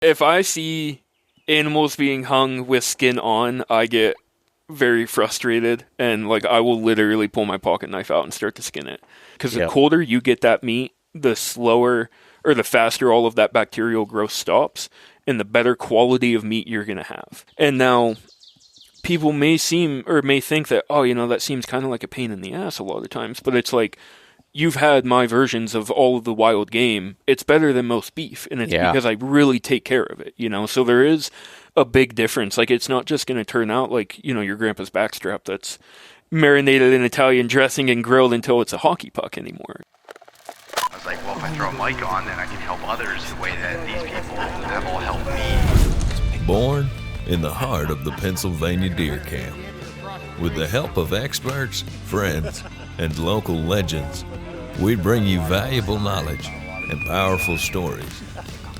If I see animals being hung with skin on, I get very frustrated, and like I will literally pull my pocket knife out and start to skin it. Because the colder you get that meat, the slower or the faster all of that bacterial growth stops, and the better quality of meat you're going to have. And now, people may think that, oh, that seems kind of like a pain in the ass a lot of times, but it's like, you've had my versions of all of the wild game. It's better than most beef, and it's because I really take care of it, So there is a big difference. Like, it's not just going to turn out like, your grandpa's backstrap that's marinated in Italian dressing and grilled until it's a hockey puck anymore. I was like, well, if I throw a mic on, then I can help others the way that these people have all helped me. Born in the heart of the Pennsylvania deer camp, with the help of experts, friends, and local legends, we bring you valuable knowledge and powerful stories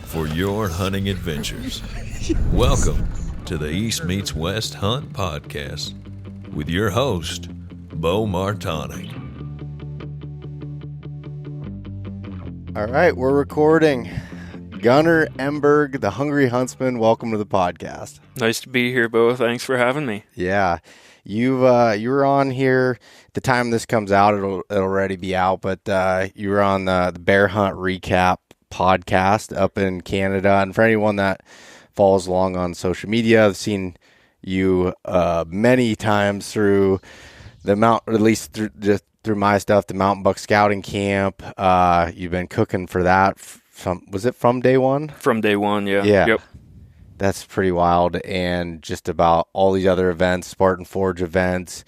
for your hunting adventures. Welcome to the East Meets West Hunt Podcast with your host, Beau Martonik. All right, we're recording. Gunnar Emberg, the Hungry Huntsman, welcome to the podcast. Nice to be here, Beau. Thanks for having me. Yeah, you were on here. At the time this comes out, it'll already be out, but you were on the Bear Hunt Recap podcast up in Canada. And for anyone that follows along on social media, I've seen you many times through the mount, or at least through my stuff, the Mountain Buck Scouting Camp. You've been cooking for that. Was it from day one? From day one, yeah. Yeah. Yep. That's pretty wild. And just about all these other events, Spartan Forge events.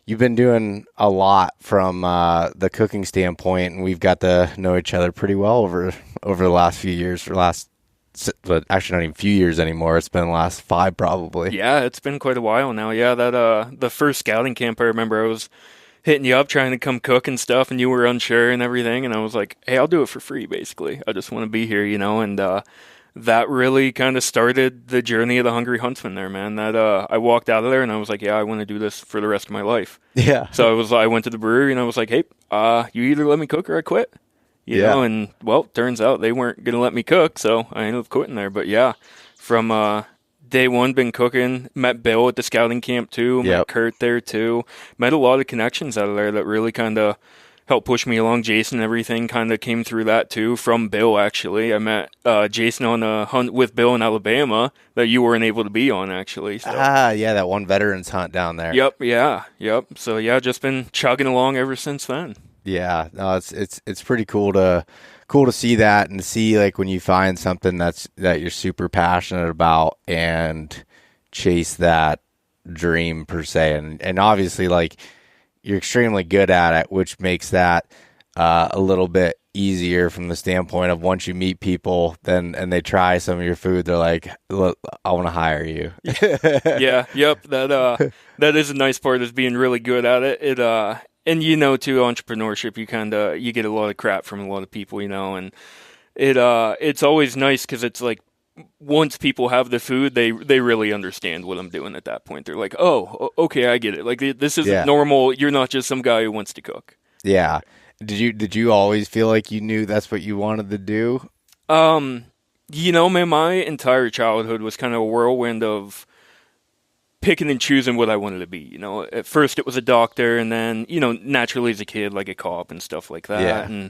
You've been doing a lot from the cooking standpoint, and we've got to know each other pretty well over the last few years, but actually not even few years anymore. It's been the last 5 probably. Yeah, it's been quite a while now. Yeah, that the first scouting camp, I remember I was hitting you up trying to come cook and stuff, and you were unsure and everything, and I was like, hey, I'll do it for free, basically. I just want to be here, and that really kind of started the journey of the Hungry Huntsman there, man. That I walked out of there and I was like, yeah, I want to do this for the rest of my life. Yeah. So I went to the brewery and I was like, hey, you either let me cook or I quit. You know, and well, turns out they weren't going to let me cook, so I ended up quitting there. But yeah, from day one, been cooking. Met Bill at the scouting camp too. Met Kurt there too. Met a lot of connections out of there that really kind of helped push me along. Jason and everything kind of came through that too, from Bill actually. I met Jason on a hunt with Bill in Alabama that you weren't able to be on actually. So. Yeah, that one veterans hunt down there. Yep. So yeah, just been chugging along ever since then. Yeah, no, it's pretty cool to see that, and to see like when you find something that you're super passionate about and chase that dream per se, and obviously like you're extremely good at it, which makes that a little bit easier from the standpoint of once you meet people and they try some of your food, they're like, look, I want to hire you. Yeah, yep. That is a nice part, is being really good at it. And too, entrepreneurship, you get a lot of crap from a lot of people, and it's always nice because it's like, once people have the food, they really understand what I'm doing at that point. They're like, oh, okay, I get it. Like, this isn't normal. You're not just some guy who wants to cook. Yeah. Did you always feel like you knew that's what you wanted to do? Man, my entire childhood was kind of a whirlwind of picking and choosing what I wanted to be. At first it was a doctor, and then, naturally as a kid, like a cop and stuff like that. Yeah. And,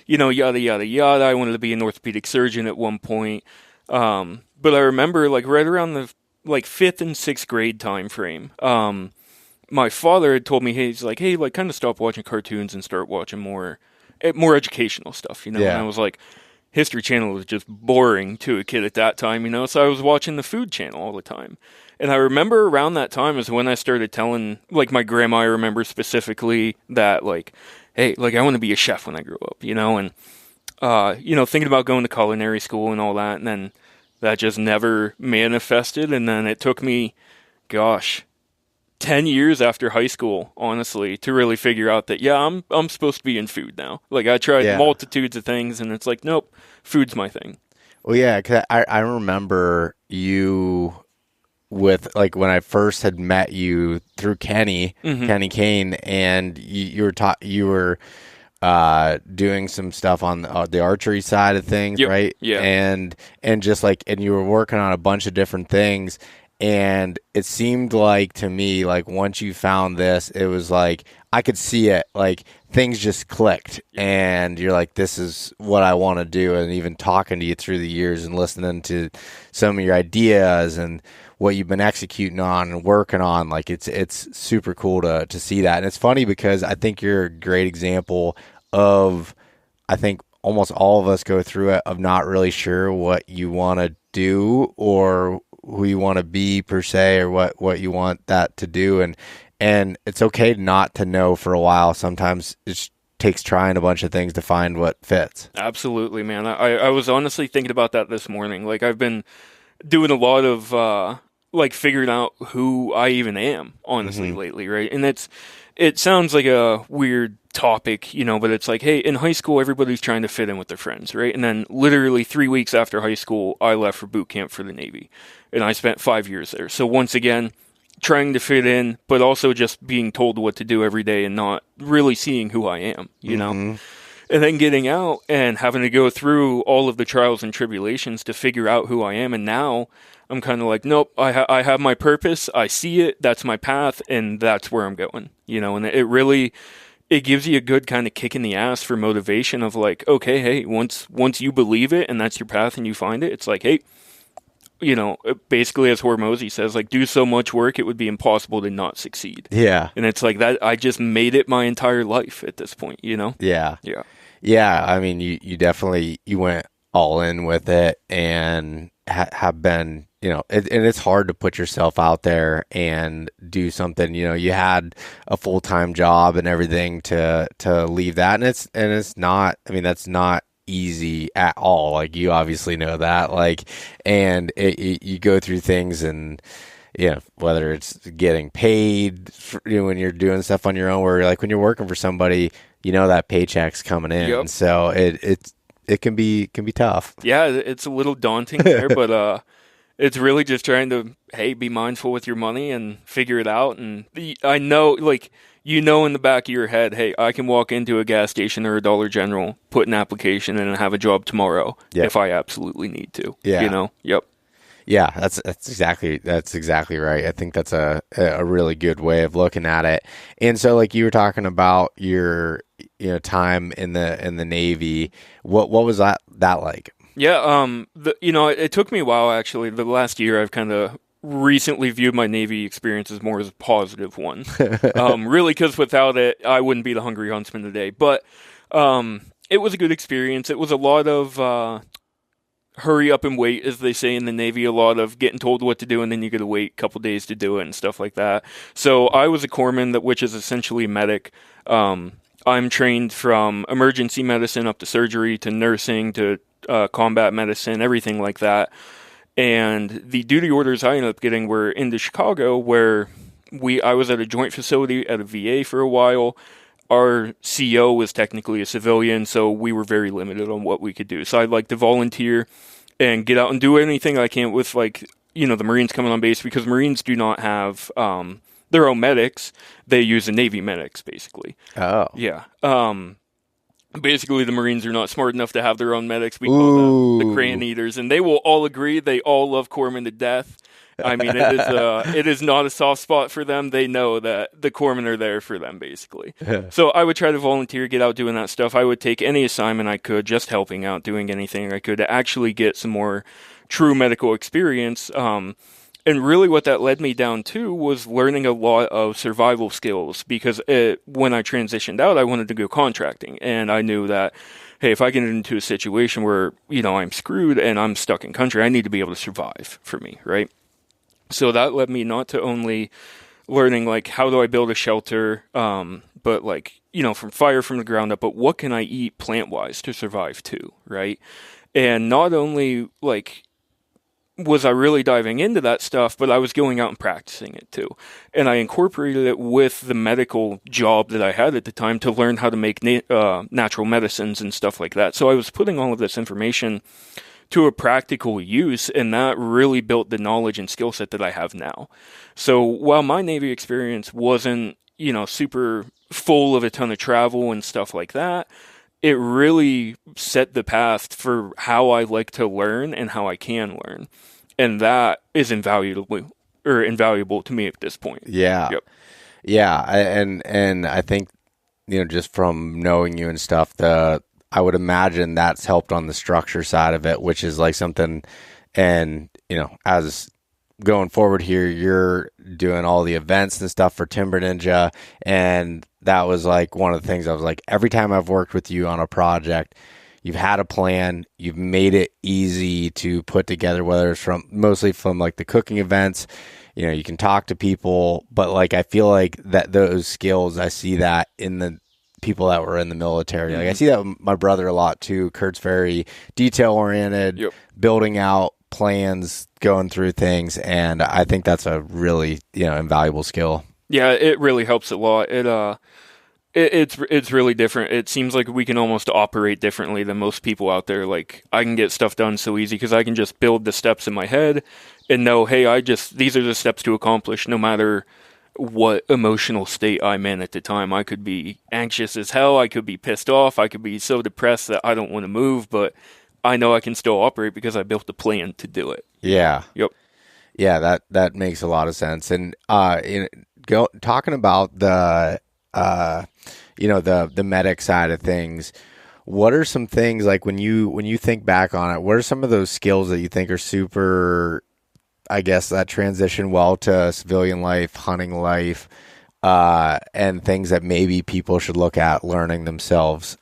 yada, yada, yada. I wanted to be an orthopedic surgeon at one point. But I remember like right around the 5th and 6th grade time frame, my father had told me, he's like, hey, like kind of stop watching cartoons and start watching more educational stuff, Yeah. And I was like, History Channel was just boring to a kid at that time, so I was watching the Food Channel all the time. And I remember around that time is when I started telling, like my grandma, I remember specifically that like, hey, like I want to be a chef when I grow up, and thinking about going to culinary school and all that, and then that just never manifested. And then it took me, 10 years after high school, honestly, to really figure out that, I'm supposed to be in food now. Like, I tried multitudes of things, and it's like, nope, food's my thing. Well, yeah, cause I remember you with, like, when I first had met you through Kenny Kane, and you were doing some stuff on the archery side of things, Yep. right? Yeah. And just like, and you were working on a bunch of different things. And it seemed like to me, like once you found this, it was like, I could see it, like things just clicked and you're like, this is what I want to do. And even talking to you through the years and listening to some of your ideas and what you've been executing on and working on, like it's super cool to see that. And it's funny because I think you're a great example of, I think almost all of us go through it, of not really sure what you want to do or who you want to be per se, or what you want that to do. And it's okay not to know for a while. Sometimes it takes trying a bunch of things to find what fits. Absolutely, man. I was honestly thinking about that this morning. Like I've been doing a lot of like figuring out who I even am, honestly, lately, right? And it sounds like a weird topic, but it's like, hey, in high school, everybody's trying to fit in with their friends, right? And then literally 3 weeks after high school, I left for boot camp for the Navy, and I spent 5 years there. So once again, trying to fit in, but also just being told what to do every day and not really seeing who I am, know? And then getting out and having to go through all of the trials and tribulations to figure out who I am. And now I'm kind of like, nope, I have my purpose. I see it. That's my path. And that's where I'm going, and it gives you a good kind of kick in the ass for motivation of like, okay, hey, once you believe it and that's your path and you find it, it's like, hey, basically as Hormozy says, like, do so much work, it would be impossible to not succeed. Yeah. And it's like that, I just made it my entire life at this point, Yeah. Yeah. Yeah. I mean, you definitely, you went all in with it and have been, and it's hard to put yourself out there and do something, you had a full-time job and everything to leave that. And it's not, I mean, that's not easy at all. Like, you obviously know that, like, and you go through things and, whether it's getting paid for, when you're doing stuff on your own, where like when you're working for somebody, that paycheck's coming in. Yep. So it can be tough. Yeah. It's a little daunting there, but, it's really just trying to, hey, be mindful with your money and figure it out. And I know, like, in the back of your head, hey, I can walk into a gas station or a Dollar General, put an application in, and have a job tomorrow if I absolutely need to. Yeah. Yep. Yeah, that's exactly right. I think that's a really good way of looking at it. And so, like, you were talking about your time in the Navy. What was that like? Yeah, it took me a while, actually. The last year, I've kind of recently viewed my Navy experience as more as a positive one. Really, because without it, I wouldn't be the Hungry Huntsman today. But it was a good experience. It was a lot of hurry up and wait, as they say in the Navy, a lot of getting told what to do, and then you got to wait a couple days to do it and stuff like that. So I was a corpsman, which is essentially a medic. I'm trained from emergency medicine up to surgery to nursing to combat medicine, everything like that. And the duty orders I ended up getting were into Chicago, where I was at a joint facility at a VA for a while. Our CO was technically a civilian, so we were very limited on what we could do. So I'd like to volunteer and get out and do anything I can with, like, the Marines coming on base, because Marines do not have their own medics. They use the Navy medics, basically. Oh. Yeah. Basically, the Marines are not smart enough to have their own medics. We call them the Crayon Eaters, and they will all agree they all love corpsmen to death. I mean, it is not a soft spot for them. They know that the corpsmen are there for them, basically. So I would try to volunteer, get out doing that stuff. I would take any assignment I could, just helping out, doing anything I could to actually get some more true medical experience. And really what that led me down to was learning a lot of survival skills, because when I transitioned out, I wanted to go contracting. And I knew that, hey, if I get into a situation where, I'm screwed and I'm stuck in country, I need to be able to survive for me, right? So that led me not to only learning, like, how do I build a shelter, but, like, from fire from the ground up, but what can I eat plant-wise to survive too, right? And not only, like, was I really diving into that stuff, but I was going out and practicing it too. And I incorporated it with the medical job that I had at the time to learn how to make natural medicines and stuff like that. So I was putting all of this information to a practical use, and that really built the knowledge and skill set that I have now. So while my Navy experience wasn't, super full of a ton of travel and stuff like that, it really set the path for how I like to learn and how I can learn. And that is invaluable to me at this point. Yeah. Yep. Yeah. And I think, just from knowing you and stuff, I would imagine that's helped on the structure side of it, which is like something, and, as going forward here, you're doing all the events and stuff for Timber Ninja. And that was like one of the things I was like, every time I've worked with you on a project, you've had a plan, you've made it easy to put together, whether it's mostly from like the cooking events, you can talk to people, but like, I feel like that those skills, I see that in the people that were in the military. Like I see that with my brother a lot too. Kurt's very detail oriented, building out plans, going through things, and I think that's a really invaluable skill. Yeah, it really helps a lot. It's really different. It seems like we can almost operate differently than most people out there. Like I can get stuff done so easy because I can just build the steps in my head and know, hey, these are the steps to accomplish, no matter what emotional state I'm in at the time. I could be anxious as hell, I could be pissed off, I could be so depressed that I don't want to move, but I know I can still operate because I built a plan to do it. Yeah. Yep. Yeah, that makes a lot of sense. And talking about the the medic side of things, what are some things like when you think back on it, what are some of those skills that you think are super, I guess, that transition well to civilian life, hunting life, and things that maybe people should look at learning themselves?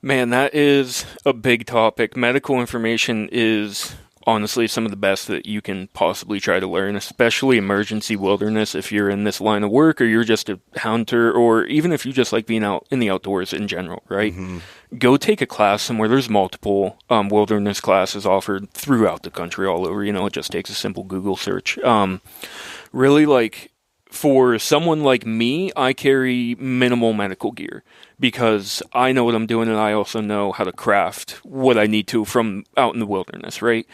Man, that is a big topic. Medical information is honestly some of the best that you can possibly try to learn, especially emergency wilderness if you're in this line of work or you're just a hunter, or even if you just like being out in the outdoors in general, right? Mm-hmm. Go take a class somewhere. There's multiple wilderness classes offered throughout the country all over. It just takes a simple Google search. Really, like, for someone like me, I carry minimal medical gear because I know what I'm doing and I also know how to craft what I need to from out in the wilderness, right?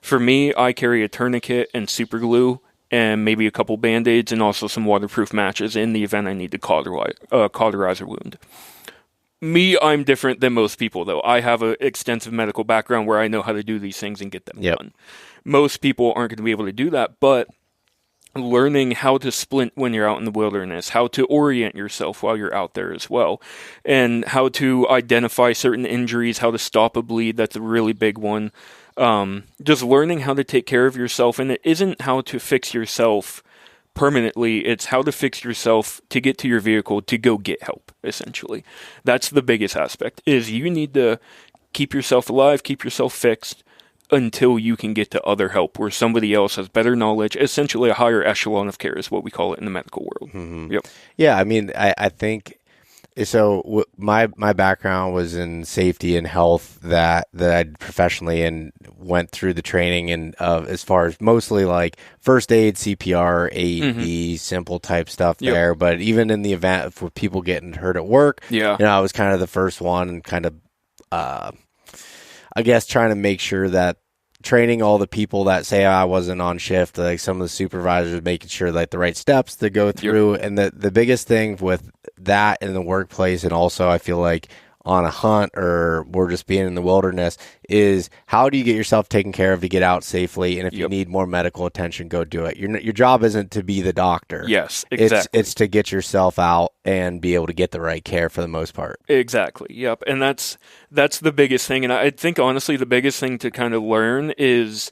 For me, I carry a tourniquet and super glue and maybe a couple Band-Aids and also some waterproof matches in the event I need to cauterize a wound. Me, I'm different than most people, though. I have an extensive medical background where I know how to do these things and get them done. Most people aren't going to be able to do that, but learning how to splint when you're out in the wilderness, how to orient yourself while you're out there as well, and how to identify certain injuries, how to stop a bleed, that's a really big one. Just learning how to take care of yourself, and it isn't how to fix yourself permanently, it's how to fix yourself to get to your vehicle to go get help, essentially. That's the biggest aspect, is you need to keep yourself alive, keep yourself fixed, until you can get to other help where somebody else has better knowledge. Essentially a higher echelon of care is what we call it in the medical world. Mm-hmm. Yep. Yeah, I mean, I think so. My background was in safety and health that I did professionally and went through the training and as far as mostly like first aid, CPR, AED, simple type stuff there. But even in the event for people getting hurt at work, I was kind of the first one and kind of I guess trying to make sure that training all the people that say I wasn't on shift, like some of the supervisors, making sure like the right steps to go through. And the biggest thing with that in the workplace, and also I feel like on a hunt or we're just being in the wilderness, is how do you get yourself taken care of to get out safely? And if you need more medical attention, go do it. Your job isn't to be the doctor. Yes, exactly. It's to get yourself out and be able to get the right care for the most part. Exactly. Yep. And that's the biggest thing. And I think honestly the biggest thing to kind of learn is,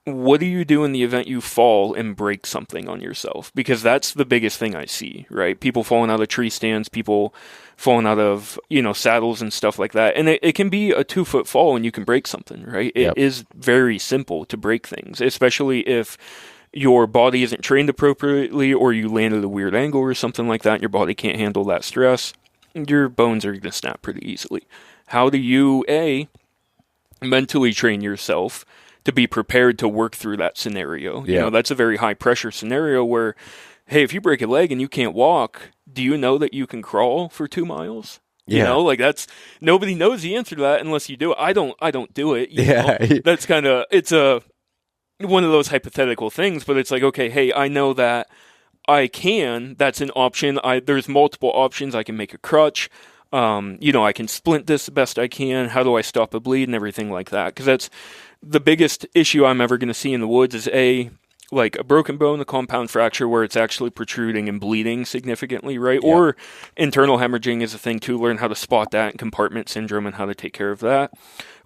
what do you do in the event you fall and break something on yourself? Because that's the biggest thing I see, right? People falling out of tree stands, people falling out of, saddles and stuff like that. And it can be a 2-foot fall and you can break something, right? It is very simple to break things, especially if your body isn't trained appropriately or you land at a weird angle or something like that and your body can't handle that stress. Your bones are going to snap pretty easily. How do you, mentally train yourself to be prepared to work through that scenario? That's a very high pressure scenario where, hey, if you break a leg and you can't walk, do you know that you can crawl for 2 miles? That's, nobody knows the answer to that unless you do it. I don't do it. Know? That's it's one of those hypothetical things, but it's like, okay, hey, I know that I can, that's an option. There's multiple options. I can make a crutch. I can splint this the best I can. How do I stop a bleed and everything like that? Because that's the biggest issue I'm ever going to see in the woods is like a broken bone, a compound fracture where it's actually protruding and bleeding significantly, right? Yep. Or internal hemorrhaging is a thing too. Learn how to spot that and compartment syndrome and how to take care of that.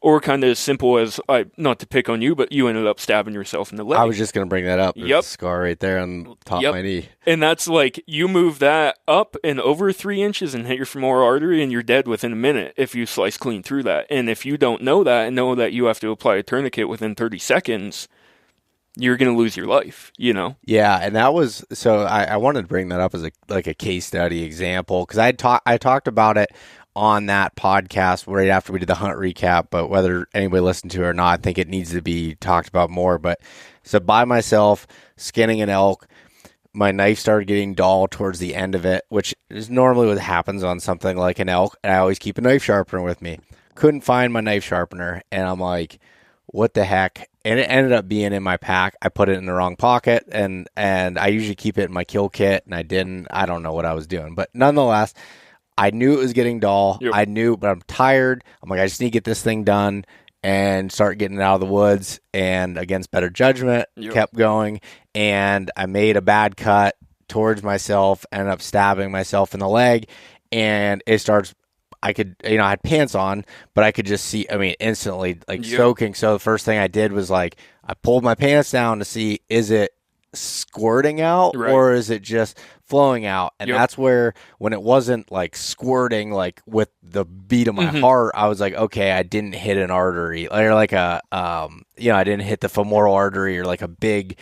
Or kind of as simple as, not to pick on you, but you ended up stabbing yourself in the leg. I was just going to bring that up. There's a scar right there on top of my knee. And that's like, you move that up and over 3 inches and hit your femoral artery and you're dead within a minute if you slice clean through that. And if you don't know that and know that you have to apply a tourniquet within 30 seconds, you're going to lose your life, Yeah, and that was, so I wanted to bring that up as a case study example, because I talked about it on that podcast right after we did the hunt recap, but whether anybody listened to it or not, I think it needs to be talked about more. But so by myself, skinning an elk, my knife started getting dull towards the end of it, which is normally what happens on something like an elk. And I always keep a knife sharpener with me. Couldn't find my knife sharpener, and I'm like, what the heck? And it ended up being in my pack. I put it in the wrong pocket, and I usually keep it in my kill kit, and I didn't. I don't know what I was doing. But nonetheless, I knew it was getting dull. Yep. I knew, but I'm tired. I'm like, I just need to get this thing done and start getting it out of the woods. And against better judgment, kept going. And I made a bad cut towards myself, ended up stabbing myself in the leg. And it starts, I had pants on, but I could just see, instantly soaking. So the first thing I did was I pulled my pants down to see, is it squirting out or is it just flowing out? And that's where, when it wasn't squirting with the beat of my heart, I was like, okay, I didn't hit an artery or I didn't hit the femoral artery or a big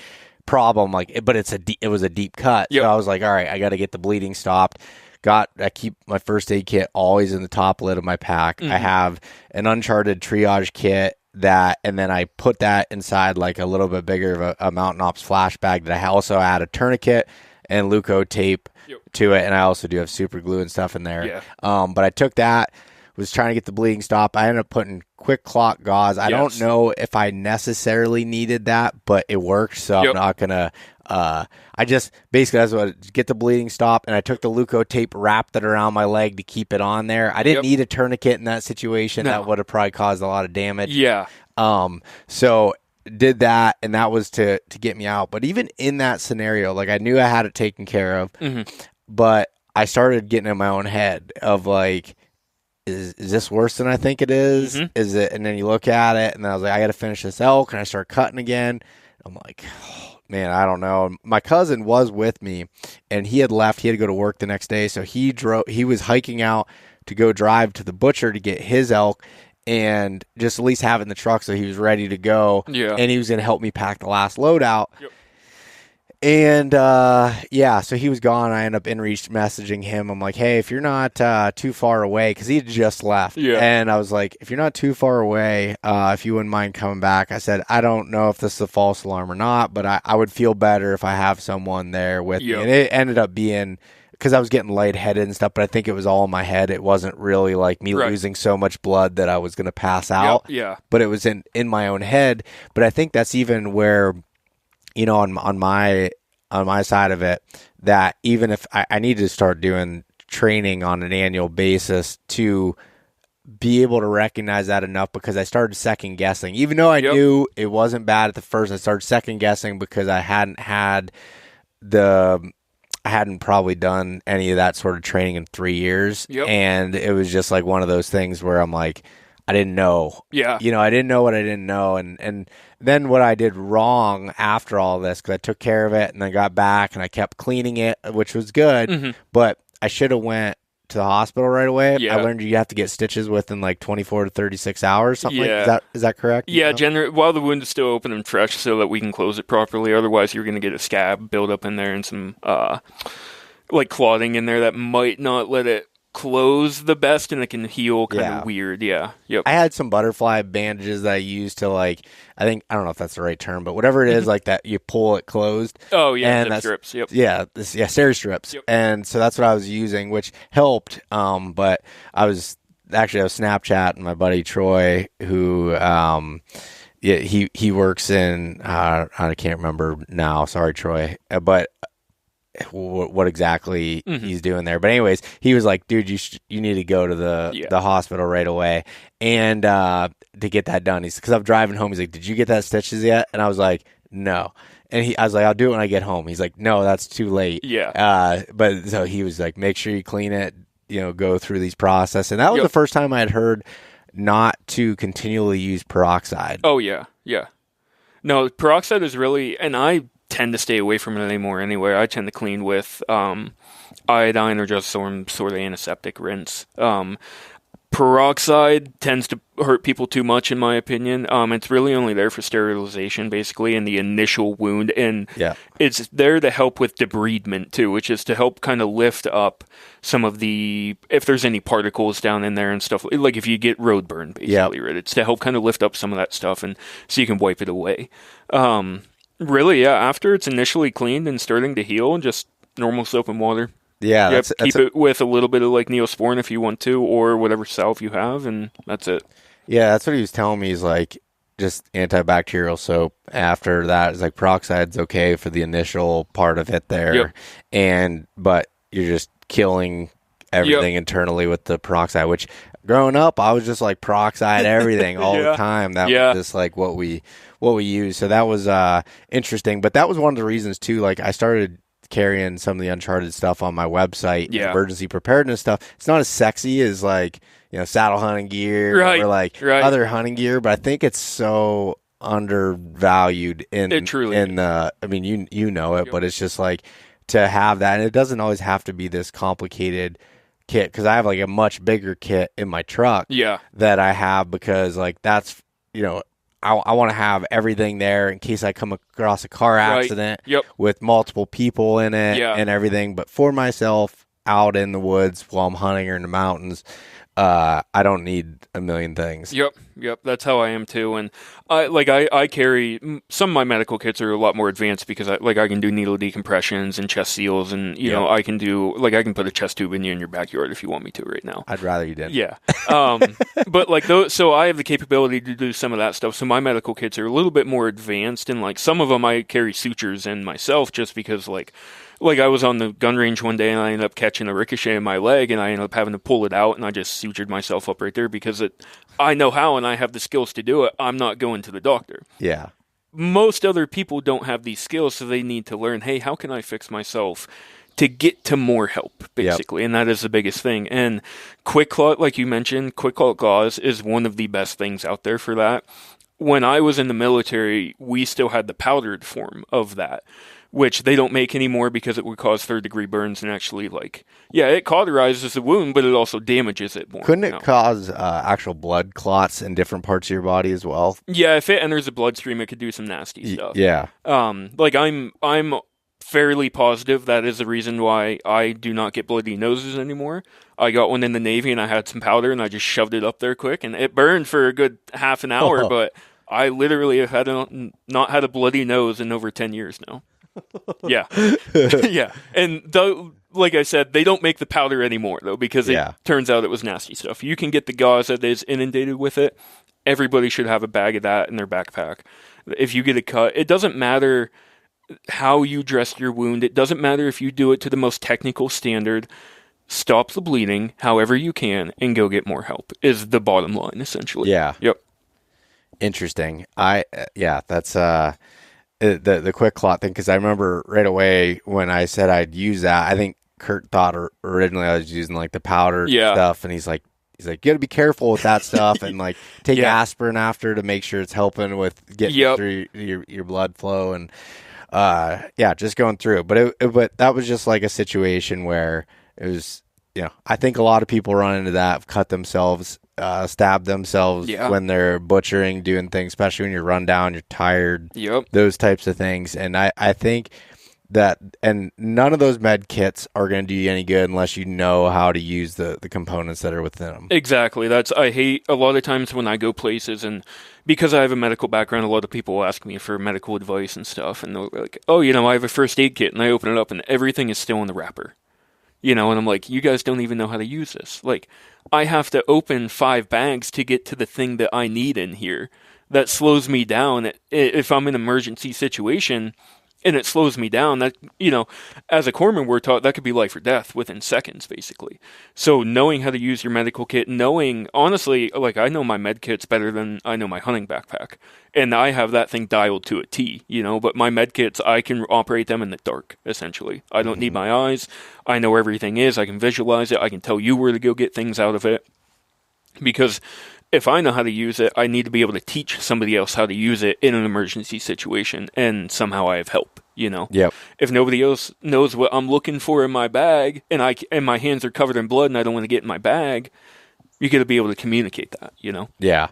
problem but it was a deep cut. So I was like, all right, I got to get the bleeding stopped. I keep my first aid kit always in the top lid of my pack. I have an Uncharted triage kit and then I put that inside a little bit bigger of a Mountain Ops flash bag that I also add a tourniquet and Leuco tape to it. And I also do have super glue and stuff in there. Yeah. But I took that, was trying to get the bleeding stopped. I ended up putting quick clot gauze. I don't know if I necessarily needed that, but it worked. So I'm not going to, I just basically, that's what, get the bleeding stopped. And I took the Leuco tape, wrapped it around my leg to keep it on there. I didn't need a tourniquet in that situation. No. That would have probably caused a lot of damage. Yeah. So did that, and that was to get me out. But even in that scenario, I knew I had it taken care of, but I started getting in my own head of is this worse than I think it is? Is it? And then you look at it, and I was like, I got to finish this elk, and I start cutting again. I'm like, oh, man, I don't know. My cousin was with me, and he had left. He had to go to work the next day, so he was hiking out to go drive to the butcher to get his elk, and just at least have it in the truck so he was ready to go. Yeah. And he was going to help me pack the last load out. Yep. And, so he was gone. I ended up inReach messaging him. I'm like, hey, if you're not too far away, because he had just left. Yeah. And I was like, if you're not too far away, if you wouldn't mind coming back. I said, I don't know if this is a false alarm or not, but I would feel better if I have someone there with me. And it ended up being, because I was getting lightheaded and stuff, but I think it was all in my head. It wasn't really me losing so much blood that I was going to pass out. Yep. Yeah. But it was in my own head. But I think that's even where, on my side of it, that even if I need to start doing training on an annual basis to be able to recognize that enough, because I started second guessing, even though I knew it wasn't bad at the first. I started second guessing because I hadn't probably done any of that sort of training in 3 years. Yep. And it was just one of those things where I'm like, I didn't know. Yeah. I didn't know what I didn't know. And then what I did wrong after all this, because I took care of it and then got back and I kept cleaning it, which was good. But I should have went to the hospital right away. Yeah. I learned you have to get stitches within 24 to 36 hours, something like that. Is that correct? Yeah, while the wound is still open and fresh so that we can close it properly. Otherwise, you're going to get a scab build up in there and some clotting in there that might not let it close the best, and it can heal kind of weird. Yeah. Yep. I had some butterfly bandages that I used to I don't know if that's the right term, but whatever it is, that you pull it closed. Oh yeah, and strips. Yep. Yeah, steri strips. Yep. And so that's what I was using, which helped. But I was Snapchatting my buddy Troy, who he works in I can't remember now. Sorry, Troy, but what exactly he's doing there. But anyways, he was like, dude, you need to go to the hospital right away and to get that done. He's because I'm driving home. He's like, did you get that stitches yet? And I was like, no. And I was like, I'll do it when I get home. He's like, no, that's too late. Yeah. But so he was like, make sure you clean it, go through these processes. And that was the first time I had heard not to continually use peroxide. Oh, yeah. Yeah. No, peroxide is really, and I tend to stay away from it anymore anyway. I tend to clean with iodine or just some sort of antiseptic rinse. Peroxide tends to hurt people too much, in my opinion. It's really only there for sterilization, basically, in the initial wound. And it's there to help with debridement, too, which is to help kind of lift up some of if there's any particles down in there and stuff. Like if you get road burn, basically, right? It's to help kind of lift up some of that stuff and so you can wipe it away. Really, after it's initially cleaned and starting to heal, just normal soap and water. Yeah, keep it with a little bit of like Neosporin if you want to, or whatever salve you have, and that's it. Yeah, that's what he was telling me. He's like, just antibacterial soap. After that, it's like peroxide's okay for the initial part of it there, but you're just killing everything internally with the peroxide. Which growing up, I was just like peroxide everything all the time. That was just like what we use. So that was interesting. But that was one of the reasons too. Like I started carrying some of the Uncharted stuff on my website, emergency preparedness stuff. It's not as sexy as like, saddle hunting gear or like other hunting gear, but I think it's so undervalued in the, I mean, you know it, but it's just like to have that. And it doesn't always have to be this complicated kit because I have like a much bigger kit in my truck that I have because like that's, I want to have everything there in case I come across a car accident with multiple people in it and everything. But for myself out in the woods while I'm hunting or in the mountains, I don't need a million things. Yep. That's how I am too. And I carry some of my medical kits are a lot more advanced because I can do needle decompressions and chest seals, and I can do I can put a chest tube in your backyard if you want me to right now. I'd rather you didn't. Yeah. But so I have the capability to do some of that stuff. So my medical kits are a little bit more advanced, and like some of them I carry sutures in myself just because like I was on the gun range one day and I ended up catching a ricochet in my leg and I ended up having to pull it out and I just sutured myself up right there because I know how and I have the skills to do it. I'm not going to the doctor. Yeah. Most other people don't have these skills, so they need to learn, hey, how can I fix myself to get to more help, basically? And that is the biggest thing. And Quick Clot, like you mentioned, Quick Clot gauze is one of the best things out there for that. When I was in the military, we still had the powdered form of that, which they don't make anymore because it would cause third-degree burns and actually, it cauterizes the wound, but it also damages it more. Couldn't it cause actual blood clots in different parts of your body as well? Yeah, if it enters the bloodstream, it could do some nasty stuff. Yeah. I'm fairly positive that is the reason why I do not get bloody noses anymore. I got one in the Navy, and I had some powder, and I just shoved it up there quick, and it burned for a good half an hour, but I literally have not had a bloody nose in over 10 years now. Yeah. Yeah. And though, like I said, they don't make the powder anymore, though, because it turns out it was nasty stuff. You can get the gauze that is inundated with it. Everybody should have a bag of that in their backpack. If you get a cut, it doesn't matter how you dress your wound. It doesn't matter if you do it to the most technical standard. Stop the bleeding however you can and go get more help is the bottom line, essentially. Yeah. Yep. Interesting. That's the Quick Clot thing, because I remember right away when I said I'd use that, I think Kurt thought originally I was using like the powdered stuff, and he's like, you got to be careful with that stuff, and like take aspirin after to make sure it's helping with getting through your blood flow, and just going through. But that was just like a situation where it was, I think a lot of people run into that, cut themselves, stab themselves when they're butchering, doing things, especially when you're run down, you're tired, those types of things. And I think that, and none of those med kits are going to do you any good unless you know how to use the components that are within them. Exactly. I hate a lot of times when I go places, and because I have a medical background, a lot of people ask me for medical advice and stuff, and they're like, oh, I have a first aid kit, and I open it up and everything is still in the wrapper. And I'm like, you guys don't even know how to use this. Like, I have to open 5 bags to get to the thing that I need in here. That slows me down. If I'm in an emergency situation, and it slows me down. That, as a corpsman, we're taught that could be life or death within seconds, basically. So knowing how to use your medical kit, honestly, like I know my med kits better than I know my hunting backpack, and I have that thing dialed to a T, but my med kits, I can operate them in the dark, essentially. I don't need my eyes. I know where everything is. I can visualize it. I can tell you where to go get things out of it, because if I know how to use it, I need to be able to teach somebody else how to use it in an emergency situation, and somehow I have help, Yep. If nobody else knows what I'm looking for in my bag, and my hands are covered in blood and I don't want to get in my bag, you got to be able to communicate that, Yeah.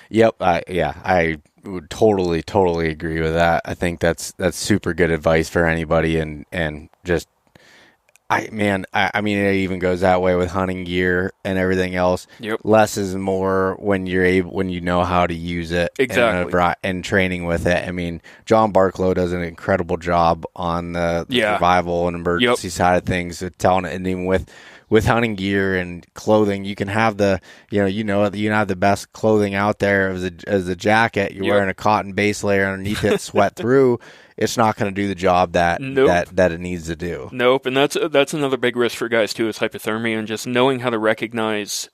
Yep. I would totally agree with that. I think that's super good advice for anybody, and just, I mean, it even goes that way with hunting gear and everything else. Yep. Less is more when you know how to use it. Exactly. And training with it. I mean, John Barklow does an incredible job on the survival and emergency side of things, telling it. And even with hunting gear and clothing, you can have you have the best clothing out there as a jacket. You're wearing a cotton base layer underneath it, sweat through. It's not going to do the job that it needs to do. Nope, and that's another big risk for guys too, is hypothermia, and just knowing how to recognize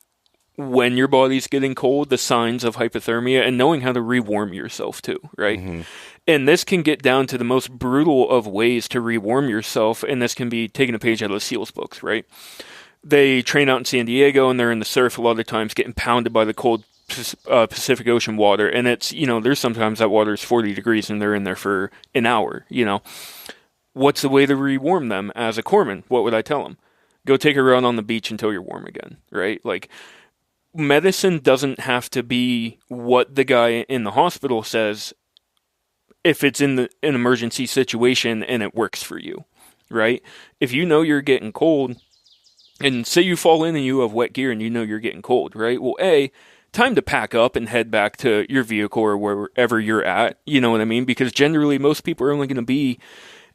when your body's getting cold, the signs of hypothermia, and knowing how to rewarm yourself too, right? Mm-hmm. And this can get down to the most brutal of ways to rewarm yourself, and this can be taking a page out of the SEALs books, right? They train out in San Diego, and they're in the surf a lot of the times, getting pounded by the cold Pacific Ocean water, and it's, there's sometimes that water is 40 degrees and they're in there for an hour. What's the way to rewarm them as a corpsman? What would I tell them? Go take a run on the beach until you're warm again, right? Like, medicine doesn't have to be what the guy in the hospital says if it's in an emergency situation and it works for you, right? If you know you're getting cold, and say you fall in and you have wet gear and you know you're getting cold, right? Well, time to pack up and head back to your vehicle or wherever you're at, you know what I mean? Because generally most people are only going to be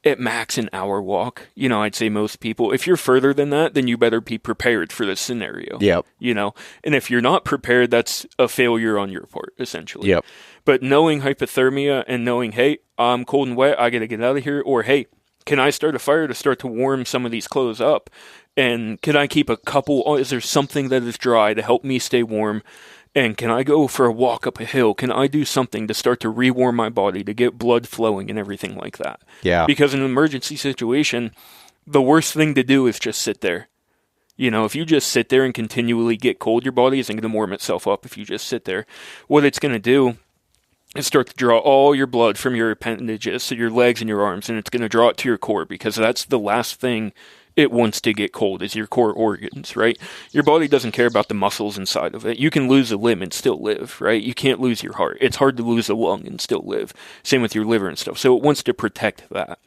at max an hour walk. I'd say most people. If you're further than that, then you better be prepared for this scenario. Yep. And if you're not prepared, that's a failure on your part, essentially. Yep. But knowing hypothermia and knowing, hey, I'm cold and wet, I got to get out of here, or hey, can I start a fire to start to warm some of these clothes up? And can I keep is there something that is dry to help me stay warm? And can I go for a walk up a hill? Can I do something to start to rewarm my body, to get blood flowing and everything like that? Yeah. Because in an emergency situation, the worst thing to do is just sit there. If you just sit there and continually get cold, your body isn't going to warm itself up if you just sit there. What it's going to do is start to draw all your blood from your appendages, so your legs and your arms, and it's going to draw it to your core, because that's the last thing it wants to get cold, is your core organs, right? Your body doesn't care about the muscles inside of it. You can lose a limb and still live, right? You can't lose your heart. It's hard to lose a lung and still live. Same with your liver and stuff. So it wants to protect that.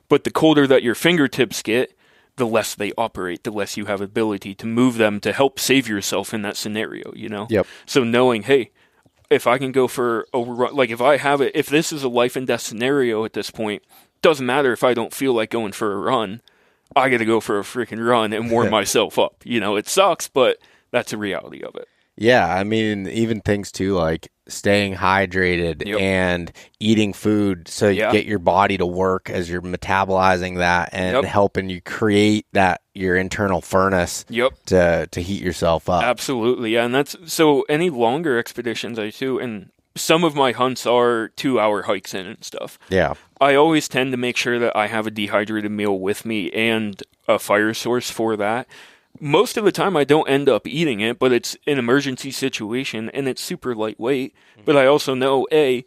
But the colder that your fingertips get, the less they operate, the less you have ability to move them to help save yourself in that scenario, Yep. So knowing, hey, if I can go for a run, like if this is a life and death scenario at this point, doesn't matter if I don't feel like going for a run. I got to go for a freaking run and warm myself up. It sucks, but that's the reality of it. Yeah, I mean, even things too, like staying hydrated and eating food so you get your body to work as you're metabolizing that and helping you create your internal furnace to heat yourself up. Absolutely, yeah. And that's so any longer expeditions I do, and some of my hunts are 2-hour hikes in and stuff. Yeah. I always tend to make sure that I have a dehydrated meal with me and a fire source for that. Most of the time I don't end up eating it, but it's an emergency situation and it's super lightweight. But I also know, I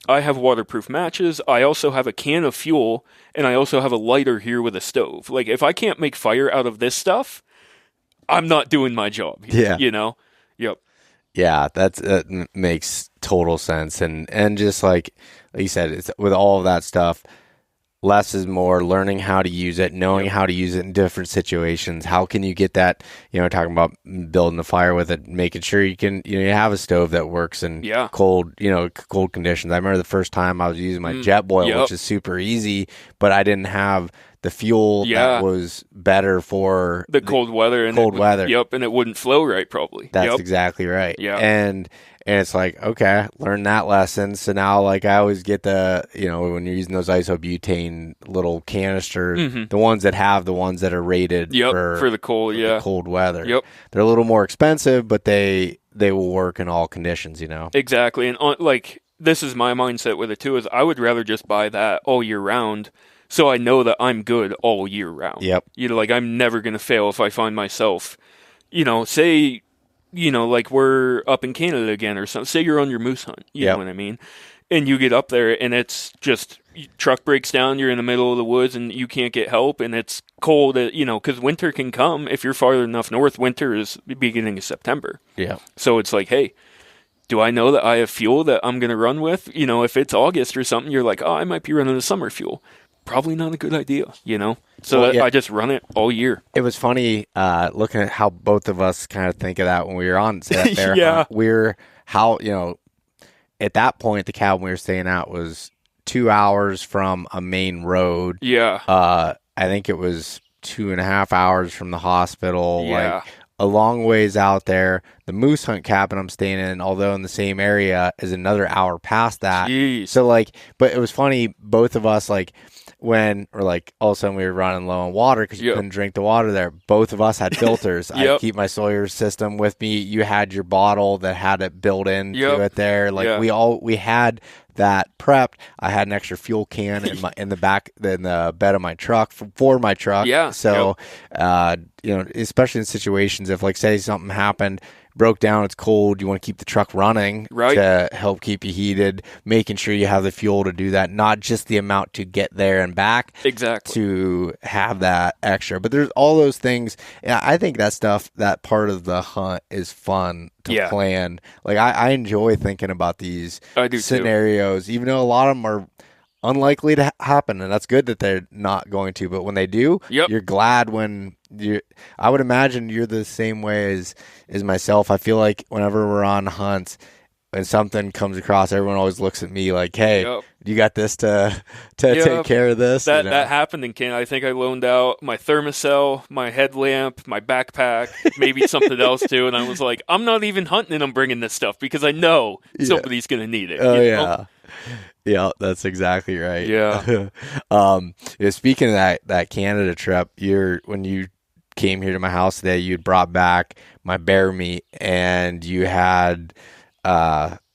have waterproof matches, I also have a can of fuel, and I also have a lighter here with a stove. Like, if I can't make fire out of this stuff, I'm not doing my job. Yeah. Yep. Yeah, that makes total sense. And just like you said, it's, with all of that stuff, less is more. Learning how to use it, knowing how to use it in different situations. How can you get that, talking about building a fire with it, making sure you can, you have a stove that works in cold conditions. I remember the first time I was using my jet boil, which is super easy, but I didn't have the fuel that was better for the cold weather. Weather. Yep, and it wouldn't flow right, probably. That's exactly right. Yeah. And And it's like, okay, learn that lesson. So now, like, I always get the, when you're using those isobutane little canisters, the ones that are rated for the cold, the cold weather. Yep. They're a little more expensive, but they will work in all conditions, Exactly. And this is my mindset with it too, is I would rather just buy that all year round. So I know that I'm good all year round. Yep. I'm never going to fail if I find myself, say, like we're up in Canada again or something. Say you're on your moose hunt, you know what I mean? And you get up there and it's just, truck breaks down, you're in the middle of the woods and you can't get help and it's cold, because winter can come. If you're farther enough north, winter is the beginning of September. Yeah. So it's like, hey, do I know that I have fuel that I'm going to run with? If it's August or something, you're like, oh, I might be running the summer fuel. Probably not a good idea, So I just run it all year. It was funny looking at how both of us kind of think of that when we were on that bear hunt. At that point, the cabin we were staying at was 2 hours from a main road. Yeah. I think it was 2.5 hours from the hospital. Yeah. Like, a long ways out there. The moose hunt cabin I'm staying in, although in the same area, is another hour past that. Jeez. So, but it was funny, both of us, when, or all of a sudden we were running low on water because you couldn't drink the water there. Both of us had filters. I keep my Sawyer system with me. You had your bottle that had it built into it there. We had that prepped. I had an extra fuel can in the bed of my truck for my truck. Yeah. So, especially in situations if say something happened, broke down, it's cold, you want to keep the truck running to help keep you heated, making sure you have the fuel to do that, not just the amount to get there and back. Exactly. To have that extra. But there's all those things. And I think that part of the hunt is fun to plan. I enjoy thinking about these scenarios, even though a lot of them are unlikely to happen, and that's good that they're not going to. But when they do, you're glad when I would imagine you're the same way as myself. I feel like whenever we're on hunts and something comes across, everyone always looks at me like, hey, you got this to take care of this? That happened in Canada. I think I loaned out my thermocell, my headlamp, my backpack, maybe something else too. And I was like, I'm not even hunting and I'm bringing this stuff because I know somebody's going to need it. Oh, yeah. Yeah, that's exactly right. Yeah. Speaking of that Canada trip, when you came here to my house today, you'd brought back my bear meat and you had,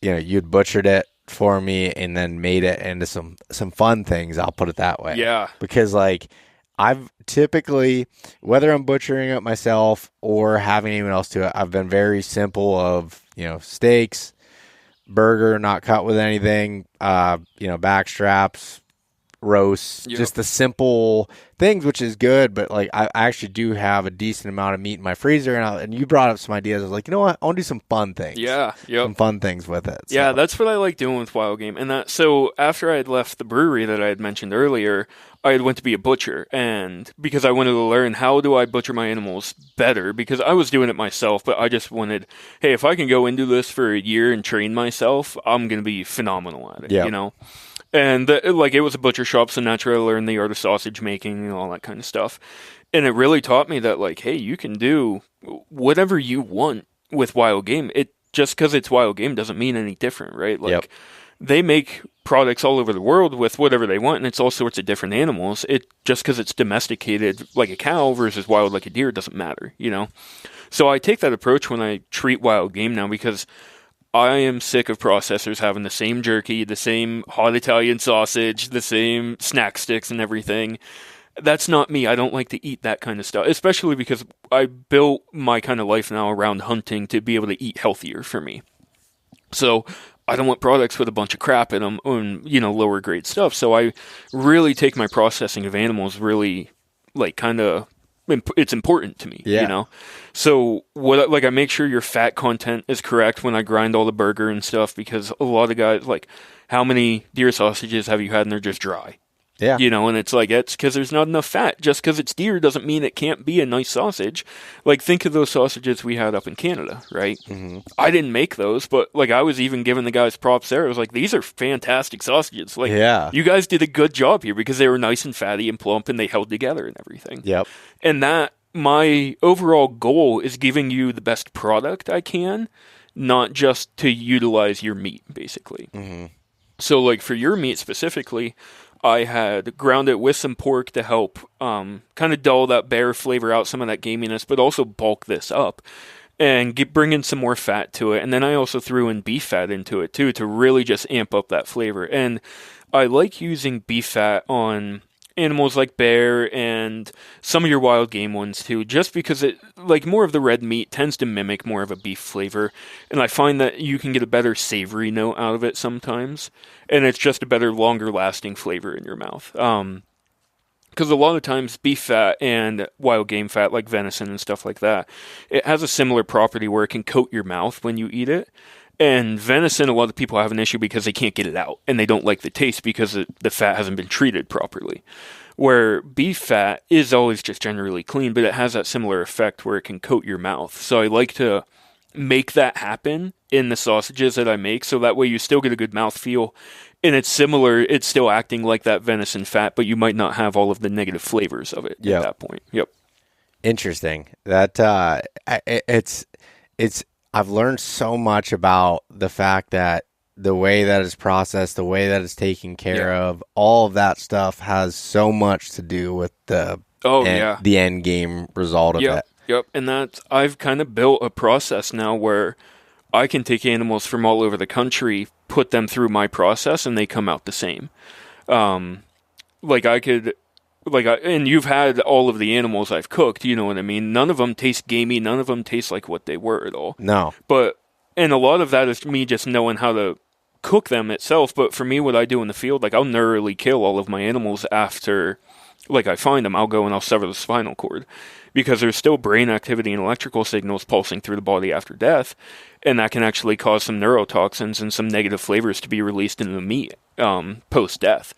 you'd butchered it for me and then made it into some fun things. I'll put it that way. Yeah. Because I've typically, whether I'm butchering it myself or having anyone else do it, I've been very simple of, steaks, burger, not cut with anything, back straps, roasts, just the simple things, which is good. But I actually do have a decent amount of meat in my freezer, and you brought up some ideas. I was like, you know what, I want to do some fun things. Yeah, some fun things with it. So. Yeah, that's what I like doing with wild game. And so after I had left the brewery that I had mentioned earlier, I had went to be a butcher, and because I wanted to learn how do I butcher my animals better, because I was doing it myself, but I just wanted, hey, if I can go into this for a year and train myself, I'm going to be phenomenal at it, And it was a butcher shop, so naturally I learned the art of sausage making and all that kind of stuff. And it really taught me that, hey, you can do whatever you want with wild game. Just because it's wild game doesn't mean any different, right? They make products all over the world with whatever they want, and it's all sorts of different animals. Just because it's domesticated like a cow versus wild like a deer doesn't matter, So I take that approach when I treat wild game now, because I am sick of processors having the same jerky, the same hot Italian sausage, the same snack sticks and everything. That's not me. I don't like to eat that kind of stuff, especially because I built my kind of life now around hunting to be able to eat healthier for me. So I don't want products with a bunch of crap in them and, lower grade stuff. So I really take my processing of animals really, it's important to me, So I make sure your fat content is correct when I grind all the burger and stuff, because a lot of guys, how many deer sausages have you had and they're just dry? Yeah. And it's it's because there's not enough fat. Just because it's deer doesn't mean it can't be a nice sausage. Think of those sausages we had up in Canada, right? Mm-hmm. I didn't make those, but I was even giving the guys props there. I was like, these are fantastic sausages. You guys did a good job here, because they were nice and fatty and plump and they held together and everything. Yep. And my overall goal is giving you the best product I can, not just to utilize your meat, basically. Mm-hmm. So, like, for your meat specifically, I had ground it with some pork to help kind of dull that bear flavor out, some of that gaminess, but also bulk this up and bring in some more fat to it. And then I also threw in beef fat into it, too, to really just amp up that flavor. And I like using beef fat on animals like bear and some of your wild game ones too, just because it, like, more of the red meat tends to mimic more of a beef flavor, and I find that you can get a better savory note out of it sometimes, and it's just a better, longer lasting flavor in your mouth. Because a lot of times beef fat and wild game fat, like venison and stuff like that, it has a similar property where it can coat your mouth when you eat it. And venison, a lot of people have an issue because they can't get it out, and they don't like the taste because the fat hasn't been treated properly. Where beef fat is always just generally clean, but it has that similar effect where it can coat your mouth. So I like to make that happen in the sausages that I make, so that way you still get a good mouthfeel, and it's similar, it's still acting like that venison fat, but you might not have all of the negative flavors of it at that point. Yep. Interesting. That it's I've learned so much about the fact that the way that it's processed, the way that it's taken care of, all of that stuff has so much to do with the end game result of it. Yep, and I've kind of built a process now where I can take animals from all over the country, put them through my process, and they come out the same. And you've had all of the animals I've cooked, you know what I mean? None of them taste gamey, none of them taste like what they were at all. No. And a lot of that is me just knowing how to cook them itself, but for me, what I do in the field, like, I'll narrowly kill all of my animals after, like, I find them. I'll go and I'll sever the spinal cord, because there's still brain activity and electrical signals pulsing through the body after death, and that can actually cause some neurotoxins and some negative flavors to be released into the meat post-death.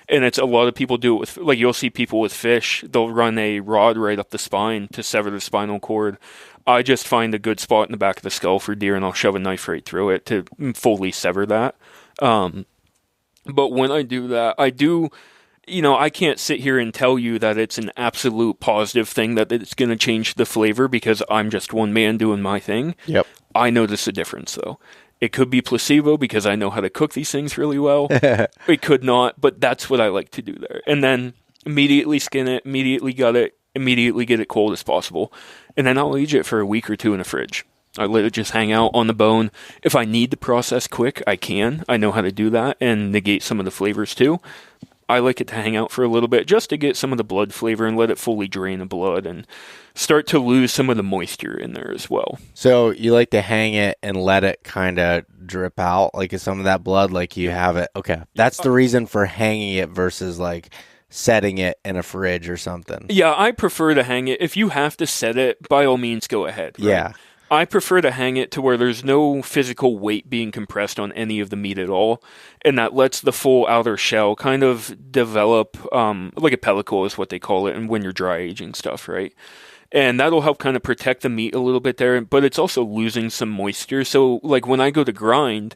And it's a lot of people do it with, like, you'll see people with fish, they'll run a rod right up the spine to sever the spinal cord. I just find a good spot in the back of the skull for deer, and I'll shove a knife right through it to fully sever that. But when I do that, I can't sit here and tell you that it's an absolute positive thing, that it's going to change the flavor, because I'm just one man doing my thing. Yep. I notice a difference, though. It could be placebo because I know how to cook these things really well. It could not, but that's what I like to do there. And then immediately skin it, immediately gut it, immediately get it cold as possible. And then I'll age it for a week or two in the fridge. I let it just hang out on the bone. If I need to process quick, I can. I know how to do that and negate some of the flavors too. I like it to hang out for a little bit just to get some of the blood flavor and let it fully drain the blood and start to lose some of the moisture in there as well. So you like to hang it and let it kind of drip out, like some of that blood, like you have it. Okay. That's the reason for hanging it versus like setting it in a fridge or something. Yeah, I prefer to hang it. If you have to set it, by all means, go ahead. Right? Yeah. I prefer to hang it to where there's no physical weight being compressed on any of the meat at all, and that lets the full outer shell kind of develop, like a pellicle is what they call it, and when you're dry aging stuff, right? And that'll help kind of protect the meat a little bit there, but it's also losing some moisture. So, like, when I go to grind,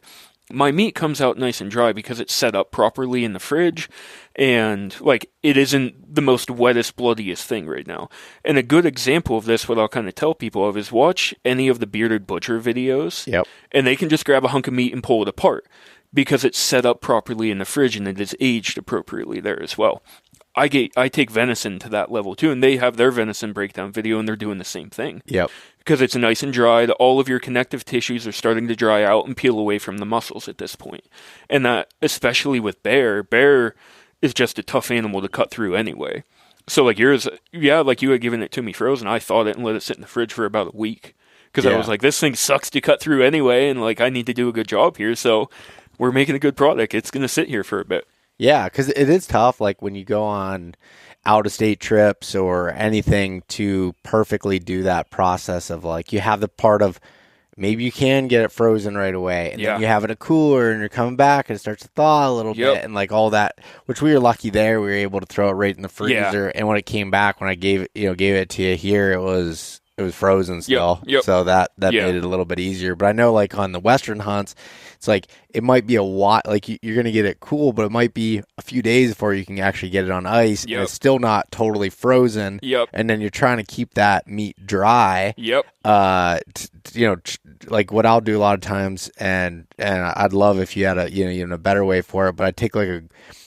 my meat comes out nice and dry because it's set up properly in the fridge, and, like, it isn't the most wettest, bloodiest thing right now. And a good example of this, what I'll kind of tell people of, is watch any of the Bearded Butcher videos, and they can just grab a hunk of meat and pull it apart because it's set up properly in the fridge and it is aged appropriately there as well. I take venison to that level too, and they have their venison breakdown video, and they're doing the same thing. Yep. Because it's nice and dried, all of your connective tissues are starting to dry out and peel away from the muscles at this point. And that, especially with bear is just a tough animal to cut through anyway. So like yours, like you had given it to me frozen, I thawed it and let it sit in the fridge for about a week. Because I was like, this thing sucks to cut through anyway, and like I need to do a good job here, so we're making a good product. It's going to sit here for a bit. Yeah, because it is tough, like when you go on out-of-state trips or anything, to perfectly do that process of, like, you have the part of maybe you can get it frozen right away, and then you have it in a cooler, and you're coming back, and it starts to thaw a little bit, and, like, all that, which we were lucky there. We were able to throw it right in the freezer, and when it came back, when I gave it to you here, it was frozen still, so that made it a little bit easier. But I know, like, on the Western hunts, it's like it might be a while, like you're going to get it cool, but it might be a few days before you can actually get it on ice, and it's still not totally frozen. And then you're trying to keep that meat dry. like what I'll do a lot of times, and I'd love if you had even a better way for it, but I'd take like a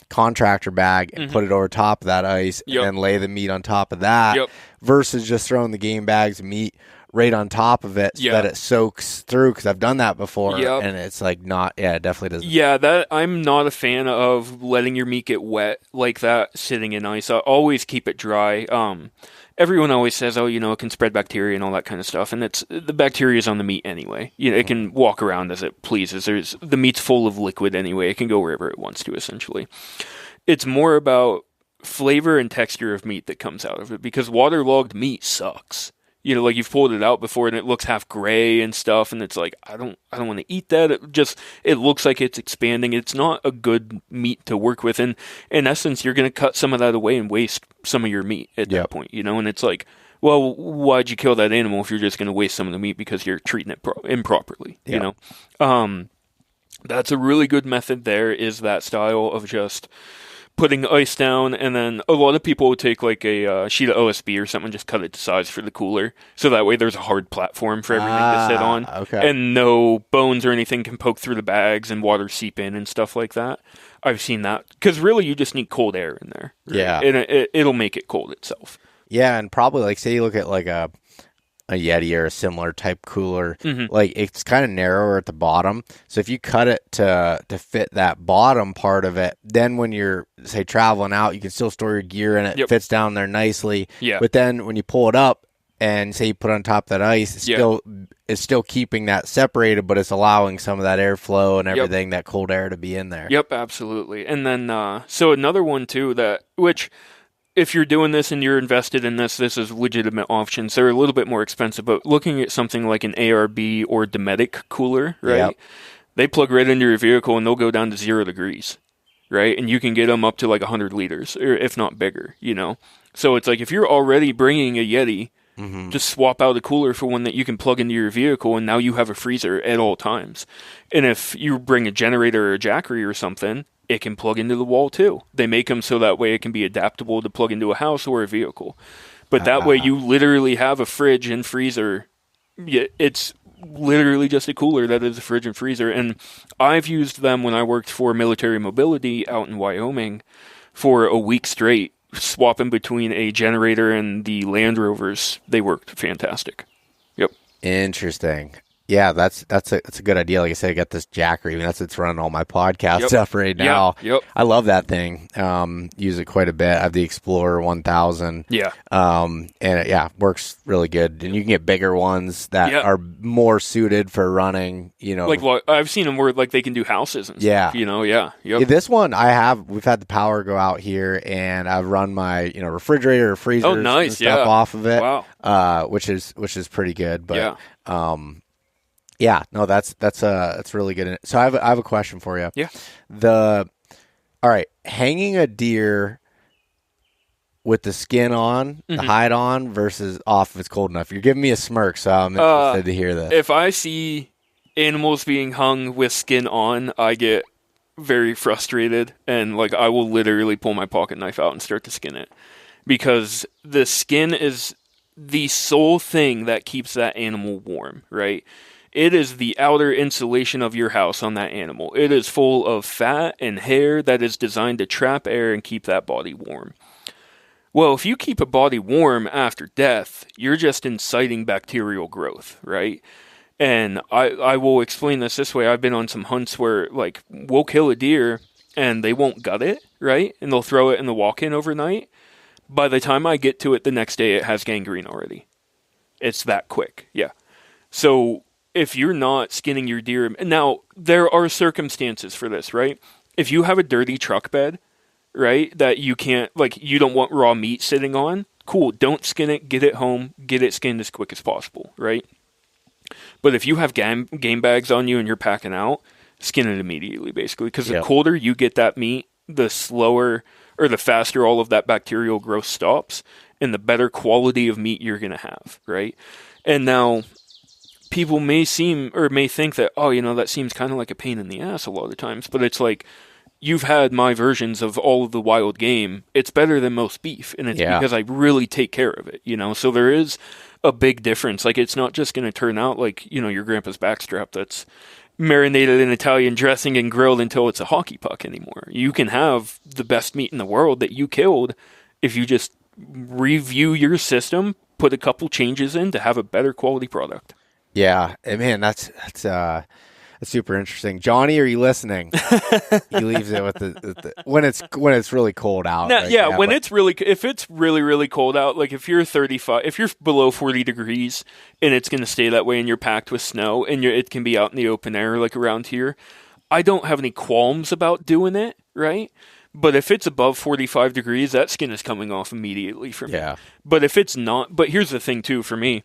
contractor bag and put it over top of that ice and then lay the meat on top of that versus just throwing the game bags of meat right on top of it so that it soaks through, because I've done that before and it's like not, it definitely doesn't. Yeah, that I'm not a fan of letting your meat get wet like that sitting in ice. I always keep it dry. Everyone always says, oh, it can spread bacteria and all that kind of stuff, and the bacteria is on the meat anyway. It can walk around as it pleases. The meat's full of liquid anyway. It can go wherever it wants to, essentially. It's more about flavor and texture of meat that comes out of it, because waterlogged meat sucks. Like you've pulled it out before and it looks half gray and stuff, and it's like, I don't want to eat that. It looks like it's expanding. It's not a good meat to work with. And in essence, you're going to cut some of that away and waste some of your meat at that point, and it's like, well, why'd you kill that animal if you're just going to waste some of the meat because you're treating it improperly, That's a really good method there, is that style of just putting ice down, and then a lot of people would take like a sheet of OSB or something, just cut it to size for the cooler, so that way there's a hard platform for everything to sit on, and no bones or anything can poke through the bags and water seep in and stuff like that. I've seen that, because really you just need cold air in there, right? And it'll make it cold itself. Yeah, and probably like, say you look at like a Yeti or a similar type cooler, like it's kind of narrower at the bottom. So if you cut it to fit that bottom part of it, then when you're, say, traveling out, you can still store your gear in it. It fits down there nicely. Yeah. But then when you pull it up and say you put it on top of that ice, it's still keeping that separated, but it's allowing some of that airflow and everything, that cold air, to be in there. Yep, absolutely. And then, so another one too, which, if you're doing this and you're invested in this is legitimate options. They're a little bit more expensive, but looking at something like an ARB or Dometic cooler, right? Yep. They plug right into your vehicle and they'll go down to 0 degrees, right? And you can get them up to like 100 liters, or if not bigger, So it's like, if you're already bringing a Yeti, just swap out a cooler for one that you can plug into your vehicle, and now you have a freezer at all times. And if you bring a generator or a Jackery or something, it can plug into the wall too. They make them so that way it can be adaptable to plug into a house or a vehicle. But that way you literally have a fridge and freezer. It's literally just a cooler that is a fridge and freezer. And I've used them when I worked for Military Mobility out in Wyoming for a week straight, swapping between a generator and the Land Rovers. They worked fantastic. Yep. Interesting. Yeah, that's a good idea. Like I said, I got this Jackery. I mean, that's running all my podcast stuff right now. Yep. I love that thing. Use it quite a bit. I have the Explorer 1000. Yeah. And it works really good. And you can get bigger ones that are more suited for running. Like I've seen them where like they can do houses and stuff. Yep. Yeah, this one we've had the power go out here, and I've run my refrigerator or freezer and stuff off of it. Wow. Which is pretty good. But no, that's really good. So I have a question for you. Yeah. All right, hanging a deer with the skin on, the hide on, versus off if it's cold enough. You're giving me a smirk, so I'm interested to hear this. If I see animals being hung with skin on, I get very frustrated, and like I will literally pull my pocket knife out and start to skin it, because the skin is the sole thing that keeps that animal warm, right? It is the outer insulation of your house on that animal. It is full of fat and hair that is designed to trap air and keep that body warm. Well, if you keep a body warm after death, you're just inciting bacterial growth, right? And I will explain this way. I've been on some hunts where, like, we'll kill a deer and they won't gut it, right? And they'll throw it in the walk-in overnight. By the time I get to it the next day, it has gangrene already. It's that quick, yeah. So if you're not skinning your deer... Now, there are circumstances for this, right? If you have a dirty truck bed, right, that you can't... Like, you don't want raw meat sitting on, cool, don't skin it, get it home, get it skinned as quick as possible, right? But if you have game bags on you and you're packing out, skin it immediately, basically. Because the colder you get that meat, the slower... or the faster all of that bacterial growth stops, and the better quality of meat you're going to have, right? And now... people may think that, that seems kind of like a pain in the ass a lot of the times, but it's like, you've had my versions of all of the wild game. It's better than most beef, and it's because I really take care of it, So there is a big difference. Like, it's not just going to turn out like, your grandpa's backstrap that's marinated in Italian dressing and grilled until it's a hockey puck anymore. You can have the best meat in the world that you killed if you just review your system, put a couple changes in to have a better quality product. Yeah, and man, that's super interesting. Johnny, are you listening? He leaves it with the when it's really cold out. Now, if it's really, really cold out, like if you're below 40 degrees and it's going to stay that way and you're packed with snow and it can be out in the open air like around here, I don't have any qualms about doing it, right? But if it's above 45 degrees, that skin is coming off immediately for me. Yeah. But if it's not, but here's the thing too for me.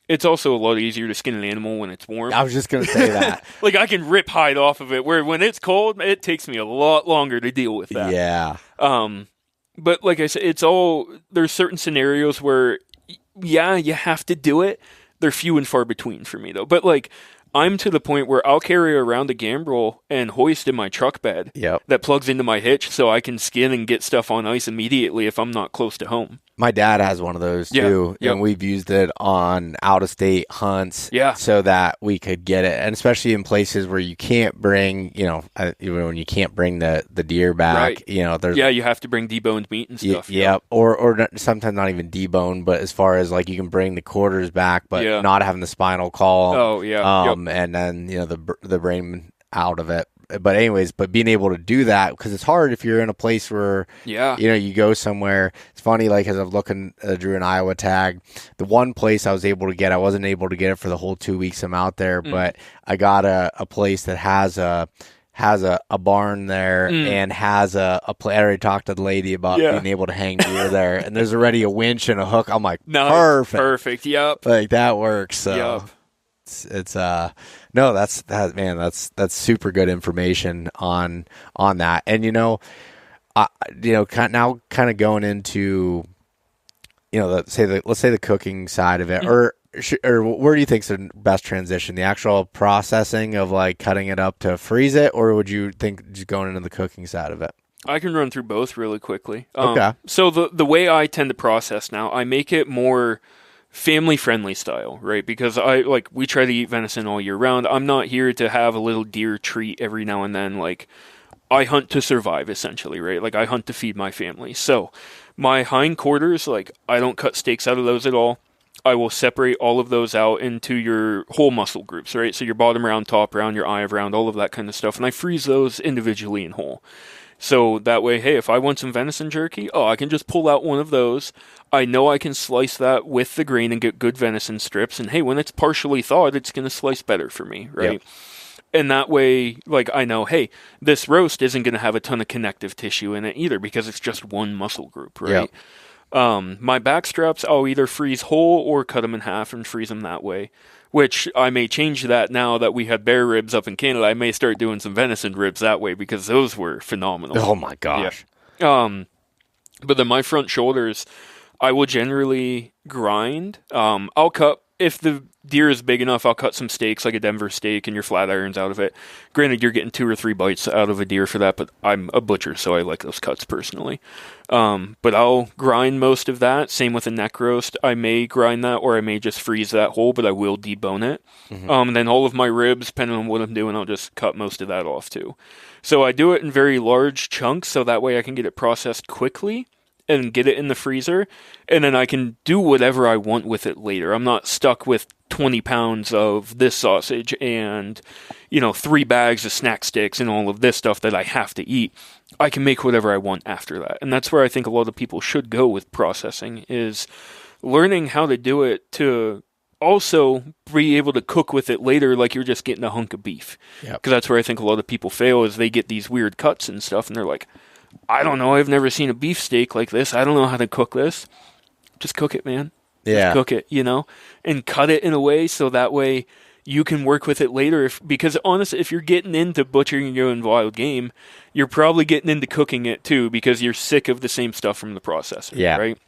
It's also a lot easier to skin an animal when it's warm. I was just going to say that. Like, I can rip hide off of it, where when it's cold, it takes me a lot longer to deal with that. Yeah. But like I said, there's certain scenarios where, yeah, you have to do it. They're few and far between for me, though. But, like, I'm to the point where I'll carry around a gambrel and hoist in my truck bed that plugs into my hitch so I can skin and get stuff on ice immediately if I'm not close to home. My dad has one of those too, and we've used it on out-of-state hunts so that we could get it, and especially in places where you can't bring, when you can't bring the deer back, right. There's you have to bring deboned meat and stuff. Or sometimes not even deboned, but as far as like you can bring the quarters back, but not having the spinal column. Oh yeah. And then the brain out of it. But anyways, being able to do that, because it's hard if you're in a place where, you go somewhere. It's funny, like, as I'm looking, drew an Iowa tag. The one place I was able to get, I wasn't able to get it for the whole 2 weeks I'm out there, but I got a place that has a barn there and has a I already talked to the lady about being able to hang deer there, and there's already a winch and a hook. I'm like, perfect. Yep. Like, that works. So. Yep. That's super good information on that. And now kind of going into let's say the cooking side of it, or where do you think's the best transition? The actual processing of like cutting it up to freeze it, or would you think just going into the cooking side of it? I can run through both really quickly. Okay. So the way I tend to process now, I make it more family-friendly style, right? Because we try to eat venison all year round. I'm not here to have a little deer treat every now and then. Like, I hunt to survive, essentially, right? Like, I hunt to feed my family. So, my hindquarters, like, I don't cut steaks out of those at all. I will separate all of those out into your whole muscle groups, right? So, your bottom round, top round, your eye round, all of that kind of stuff. And I freeze those individually and whole. So that way, hey, if I want some venison jerky, I can just pull out one of those. I know I can slice that with the grain and get good venison strips. And hey, when it's partially thawed, it's going to slice better for me, right? Yep. And that way, like, I know, hey, this roast isn't going to have a ton of connective tissue in it either because it's just one muscle group, right? Yep. My back straps, I'll either freeze whole or cut them in half and freeze them that way. Which I may change that now that we had bear ribs up in Canada. I may start doing some venison ribs that way because those were phenomenal. Oh my gosh. Yeah. But then my front shoulders, I will generally grind. I'll cut, if the deer is big enough, I'll cut some steaks like a Denver steak and your flat irons out of it. Granted, you're getting 2 or 3 bites out of a deer for that, but I'm a butcher, so I like those cuts personally. But I'll grind most of that. Same with a neck roast. I may grind that, or I may just freeze that whole, but I will debone it. Mm-hmm. And then all of my ribs, depending on what I'm doing, I'll just cut most of that off too. So I do it in very large chunks, so that way I can get it processed quickly and get it in the freezer, and then I can do whatever I want with it later. I'm not stuck with 20 pounds of this sausage and, 3 bags of snack sticks and all of this stuff that I have to eat. I can make whatever I want after that. And that's where I think a lot of people should go with processing, is learning how to do it to also be able to cook with it later like you're just getting a hunk of beef. Because that's where I think a lot of people fail, is they get these weird cuts and stuff, and they're like, I don't know, I've never seen a beef steak like this. I don't know how to cook this. Just cook it, man. Yeah. Just cook it, and cut it in a way so that way you can work with it later. Because honestly, if you're getting into butchering your own wild game, you're probably getting into cooking it too, because you're sick of the same stuff from the processor, right?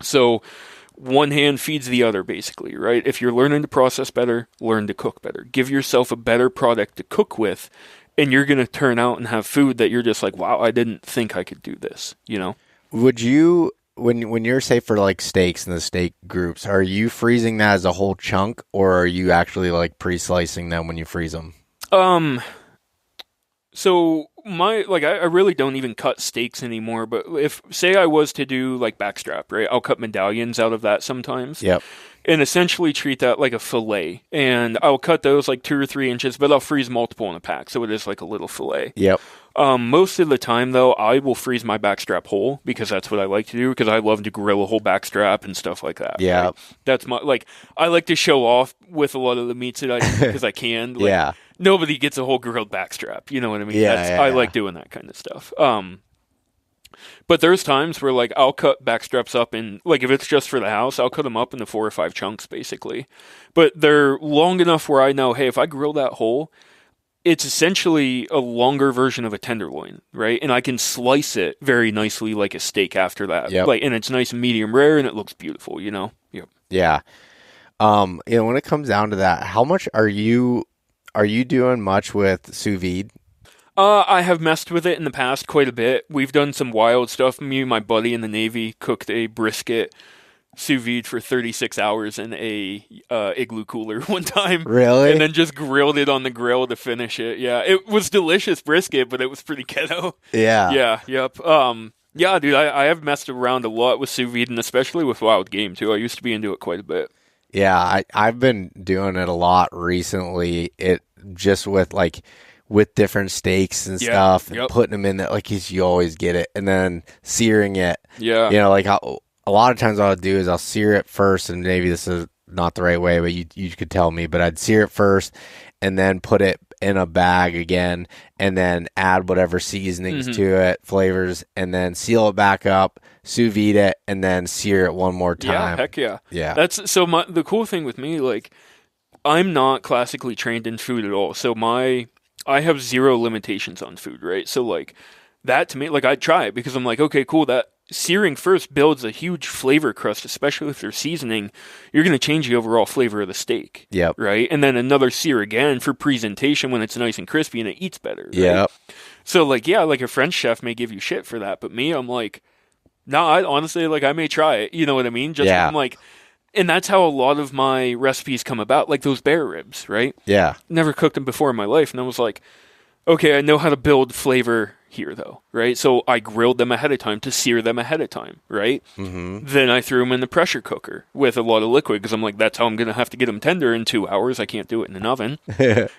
So one hand feeds the other, basically, right? If you're learning to process better, learn to cook better. Give yourself a better product to cook with, and you're going to turn out and have food that you're just like, wow, I didn't think I could do this, Would you when you're, say, for like steaks and the steak groups, are you freezing that as a whole chunk, or are you actually like pre-slicing them when you freeze them? So I really don't even cut steaks anymore, but if, say I was to do like backstrap, right, I'll cut medallions out of that sometimes. Yep. And essentially treat that like a fillet. And I'll cut those like 2 or 3 inches, but I'll freeze multiple in a pack, so it is like a little fillet. Yep. Most of the time, though, I will freeze my backstrap whole, because that's what I like to do, because I love to grill a whole backstrap and stuff like that. Yeah. Right? That's I like to show off with a lot of the meats that I do, because I can. Like, yeah. Nobody gets a whole grilled backstrap, you know what I mean? Yeah, I like doing that kind of stuff. But there's times where, like, I'll cut backstraps up in, like, if it's just for the house, I'll cut them up into 4 or 5 chunks, basically. But they're long enough where I know, hey, if I grill that whole, it's essentially a longer version of a tenderloin, right? And I can slice it very nicely like a steak after that. Yep. Like, and it's nice and medium rare, and it looks beautiful, you know? Yep. Yeah. When it comes down to that, how much are you doing much with sous vide? I have messed with it in the past quite a bit. We've done some wild stuff. Me and my buddy in the Navy cooked a brisket sous vide for 36 hours in a igloo cooler one time. Really? And then just grilled it on the grill to finish it. Yeah, it was delicious brisket, but it was pretty ghetto. Yeah. Yeah, yep. Yeah, dude, I have messed around a lot with sous vide, and especially with wild game, too. I used to be into it quite a bit. Yeah, I've been doing it a lot recently. It just with different steaks and stuff, and putting them in that, like, you always get it, and then searing it. Yeah. You know, like, a lot of times what I'll do is I'll sear it first, and maybe this is not the right way, but you could tell me, but I'd sear it first and then put it in a bag again, and then add whatever seasonings to it, flavors, and then seal it back up, sous vide it, and then sear it one more time. Yeah, heck yeah. Yeah. That's so the cool thing with me, like, I'm not classically trained in food at all, so I have zero limitations on food, right? So, like, that to me, like, I'd try it because I'm like, okay, cool, that searing first builds a huge flavor crust, especially if they're seasoning. You're going to change the overall flavor of the steak. Yep. Right? And then another sear again for presentation when it's nice and crispy and it eats better. Right? Yep. So, like, yeah, like a French chef may give you shit for that, but me, I'm like, no, I honestly, like, I may try it. You know what I mean? Just, I'm like, and that's how a lot of my recipes come about, like those bear ribs, right? Yeah. Never cooked them before in my life, and I was like, okay, I know how to build flavor here, though, right? So I grilled them ahead of time to sear them ahead of time, right? Mm-hmm. Then I threw them in the pressure cooker with a lot of liquid because I'm like, that's how I'm going to have to get them tender in 2 hours. I can't do it in an oven.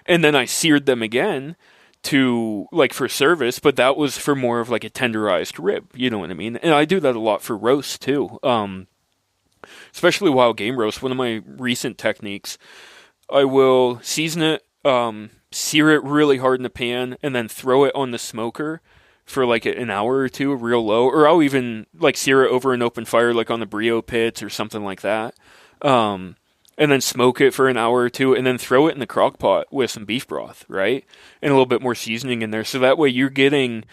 And then I seared them again to, like, for service, but that was for more of like a tenderized rib, you know what I mean? And I do that a lot for roast too. Especially wild game roast, one of my recent techniques, I will season it, sear it really hard in the pan, and then throw it on the smoker for like an hour or two, real low, or I'll even like sear it over an open fire, like on the Brio pits or something like that, and then smoke it for an hour or two, and then throw it in the crock pot with some beef broth, right, and a little bit more seasoning in there, so that way you're getting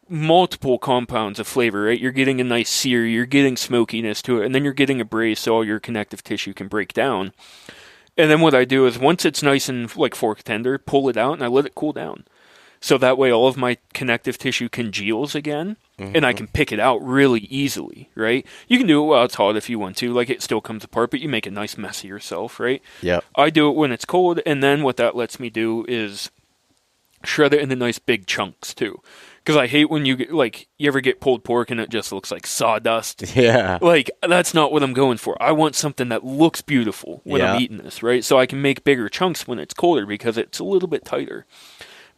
multiple compounds of flavor, right? You're getting a nice sear, you're getting smokiness to it, and then you're getting a braise so all your connective tissue can break down. And then what I do is once it's nice and like fork tender, pull it out and I let it cool down. So that way all of my connective tissue congeals again, and I can pick it out really easily, right? You can do it while it's hot if you want to, like it still comes apart, but you make a nice mess of yourself, right? Yeah. I do it when it's cold, and then what that lets me do is shred it into nice big chunks too. Because I hate when you get, like, you ever get pulled pork and it just looks like sawdust. Yeah. Like, that's not what I'm going for. I want something that looks beautiful when I'm eating this, right? So I can make bigger chunks when it's colder because it's a little bit tighter.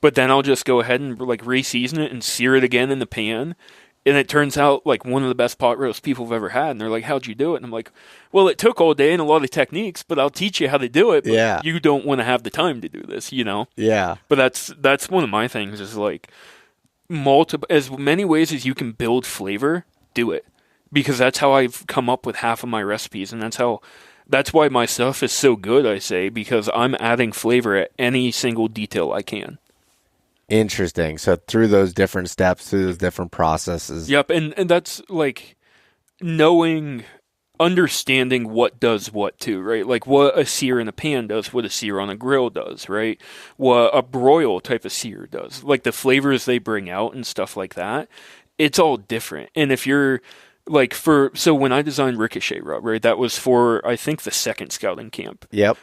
But then I'll just go ahead and, like, re-season it and sear it again in the pan. And it turns out, like, one of the best pot roast people have ever had. And they're like, how'd you do it? And I'm like, well, it took all day and a lot of techniques, but I'll teach you how to do it. But you don't want to have the time to do this, you know? Yeah. But that's one of my things is, like, as many ways as you can build flavor, do it, because that's how I've come up with half of my recipes, and that's why my stuff is so good, I say, because I'm adding flavor at any single detail I can. Interesting. So through those different steps, through those different processes. Yep, and that's like understanding what does what too, right? Like what a sear in a pan does, what a sear on a grill does, right? What a broil type of sear does. Like the flavors they bring out and stuff like that, it's all different. And if you're Like so when I designed Ricochet Rub, right, that was for, I think, the second scouting camp. Yep.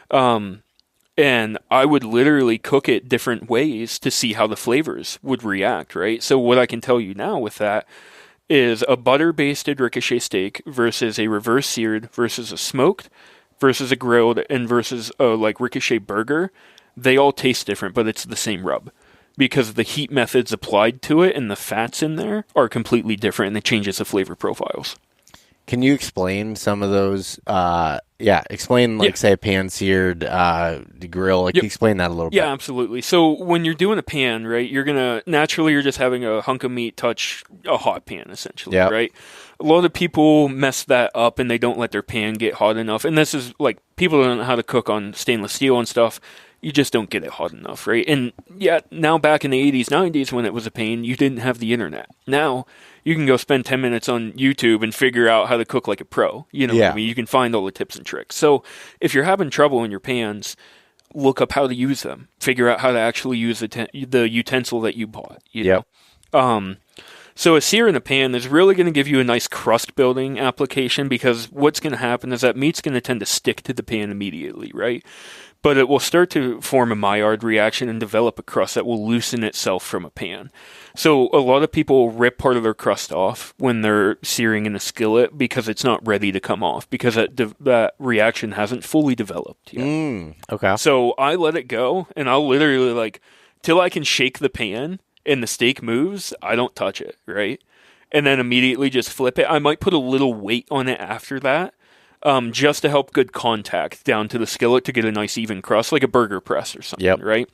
And I would literally cook it different ways to see how the flavors would react, right? So what I can tell you now with that is a butter-basted Ricochet steak versus a reverse seared versus a smoked versus a grilled and versus a like Ricochet burger. They all taste different, but it's the same rub because the heat methods applied to it and the fats in there are completely different and it changes the flavor profiles. Can you explain some of those? Explain, like, say, a pan-seared grill. Like, explain that a little bit. Yeah, absolutely. So when you're doing a pan, right, you're just having a hunk of meat touch a hot pan, essentially, right? A lot of people mess that up and they don't let their pan get hot enough. And this is, like, people don't know how to cook on stainless steel and stuff. You just don't get it hot enough, right? And, now back in the 80s, 90s, when it was a pain, you didn't have the internet. Now you can go spend 10 minutes on YouTube and figure out how to cook like a pro. You know what I mean? You can find all the tips and tricks. So if you're having trouble in your pans, look up how to use them. Figure out how to actually use the utensil that you bought. You know? So a sear in a pan is really going to give you a nice crust building application because what's going to happen is that meat's going to tend to stick to the pan immediately, right? But it will start to form a Maillard reaction and develop a crust that will loosen itself from a pan. So a lot of people rip part of their crust off when they're searing in a skillet because it's not ready to come off because that reaction hasn't fully developed yet. Okay. So I let it go, and I'll literally, till I can shake the pan and the steak moves, I don't touch it, right? And then immediately just flip it. I might put a little weight on it after that. Just to help good contact down to the skillet to get a nice even crust, like a burger press or something, right?